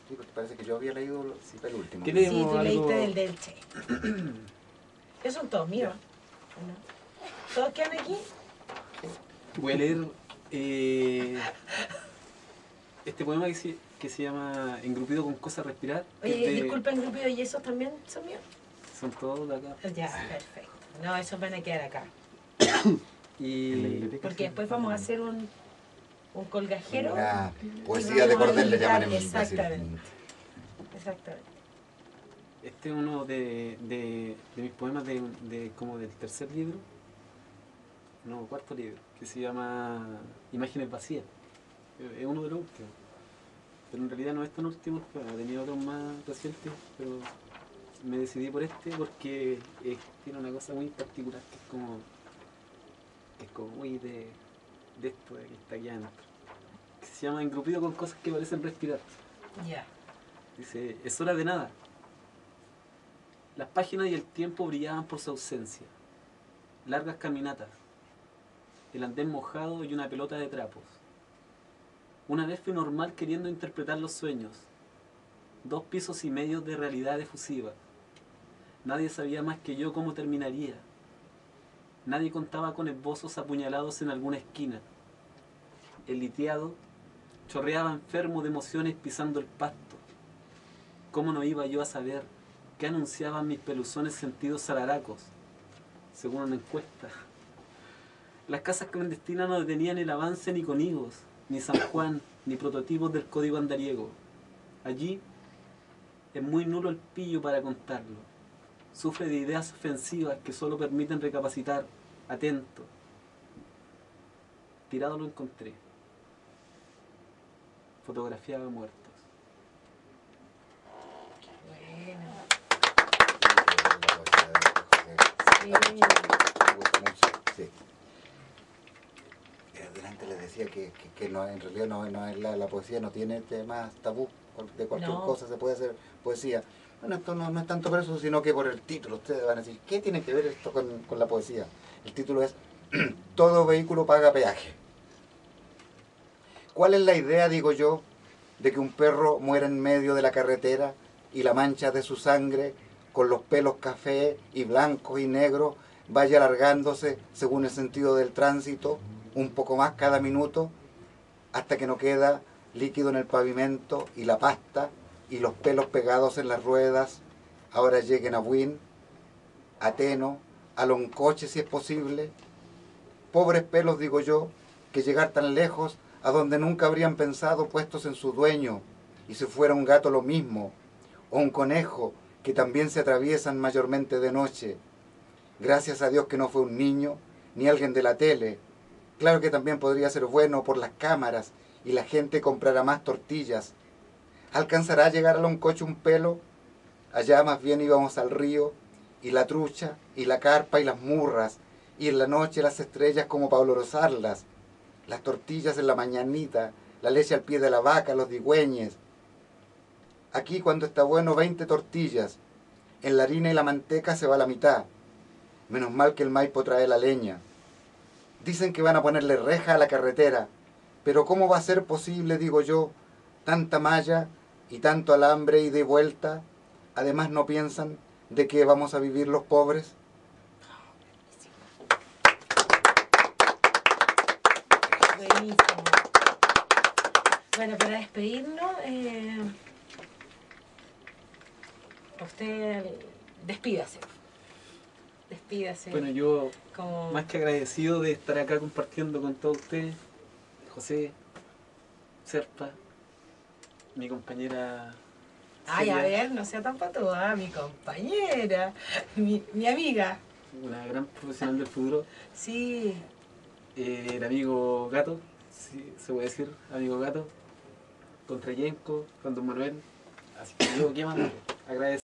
Sí, porque parece que yo había leído el último. ¿Qué Sí, leemos tú algo? leíste del Delche. Esos son todos míos. ¿O no? ¿Todos quedan aquí? Voy a leer este poema que se llama Engrupido con cosa a respirar. que Oye, es de- disculpen, Grupido, ¿y esos también son míos? Son todos de acá. Ya, perfecto. No, esos van a quedar acá. En la Y biblioteca. Porque después vamos a hacer un colgajero. Una y poesía de vamos a cordel le editar, llaman en Brasil. Exactamente. Exactamente. este es uno de mis poemas como del tercer libro, no, cuarto libro, que se llama Imágenes vacías. Es uno de los últimos. Pero en realidad no es tan último, he tenido otros más recientes, pero me decidí por este porque tiene una cosa muy particular que es como muy de esto de que está aquí adentro. Que se llama Engrupido con cosas que parecen respirar. Ya. Dice, es hora de nada. Las páginas y el tiempo brillaban por su ausencia. Largas caminatas, el andén mojado y una pelota de trapos. Una vez fui normal queriendo interpretar los sueños. 2 pisos y medio de realidad efusiva. Nadie sabía más que yo cómo terminaría. Nadie contaba con esbozos apuñalados en alguna esquina. El litiado chorreaba enfermo de emociones pisando el pasto. ¿Cómo no iba yo a saber qué anunciaban mis peluzones sentidos salaracos? Según una encuesta. Las casas clandestinas no detenían el avance ni con higos, ni San Juan, ni prototipos del código andariego. Allí es muy nulo el pillo para contarlo. Sufre de ideas ofensivas que solo permiten recapacitar. Atento. Tirado lo encontré. fotografiaba muertos. Bueno. Sí. Sí. Me gusta mucho, sí. Delante les decía que no, en realidad no es la poesía no tiene temas tabú, de cualquier No. cosa se puede hacer poesía. Bueno, esto no es tanto por eso, sino que por el título. Ustedes van a decir, ¿qué tiene que ver esto con la poesía? El título es Todo vehículo paga peaje. ¿Cuál es la idea, digo yo, de que un perro muera en medio de la carretera y la mancha de su sangre, con los pelos café y blancos y negros, vaya alargándose según el sentido del tránsito, un poco más cada minuto, hasta que no queda líquido en el pavimento y la pasta y los pelos pegados en las ruedas, ahora lleguen a Buin, a Teno, a Loncoche si es posible? Pobres pelos, digo yo, que llegar tan lejos a donde nunca habrían pensado puestos en su dueño, y si fuera un gato lo mismo, o un conejo, que también se atraviesan mayormente de noche. Gracias a Dios que no fue un niño, ni alguien de la tele. Claro que también podría ser bueno por las cámaras, y la gente comprará más tortillas. ¿Alcanzará a llegar a Loncoche un pelo? Allá más bien íbamos al río, y la trucha, y la carpa, y las murras, y en la noche las estrellas como para olorosarlas, las tortillas en la mañanita, la leche al pie de la vaca, los digüeñes. Aquí cuando está bueno 20 tortillas, en la harina y la manteca se va la mitad. Menos mal que el Maipo trae la leña. Dicen que van a ponerle reja a la carretera, pero ¿cómo va a ser posible, digo yo, tanta malla y tanto alambre y de vuelta? Además no piensan de qué vamos a vivir los pobres. Buenísimo. Bueno, para despedirnos, usted despídase. Despídase. Bueno, yo como... más que agradecido de estar acá compartiendo con todos ustedes, José, Serpa, mi compañera Ay, a Celia, ver, no sea tan patuda, mi compañera, mi amiga. una gran profesional del futuro, Sí. el amigo Gato, sí, se puede decir, amigo Gato, con Trayenco, con Don Manuel. Así que yo, ¿qué más? Agradecido.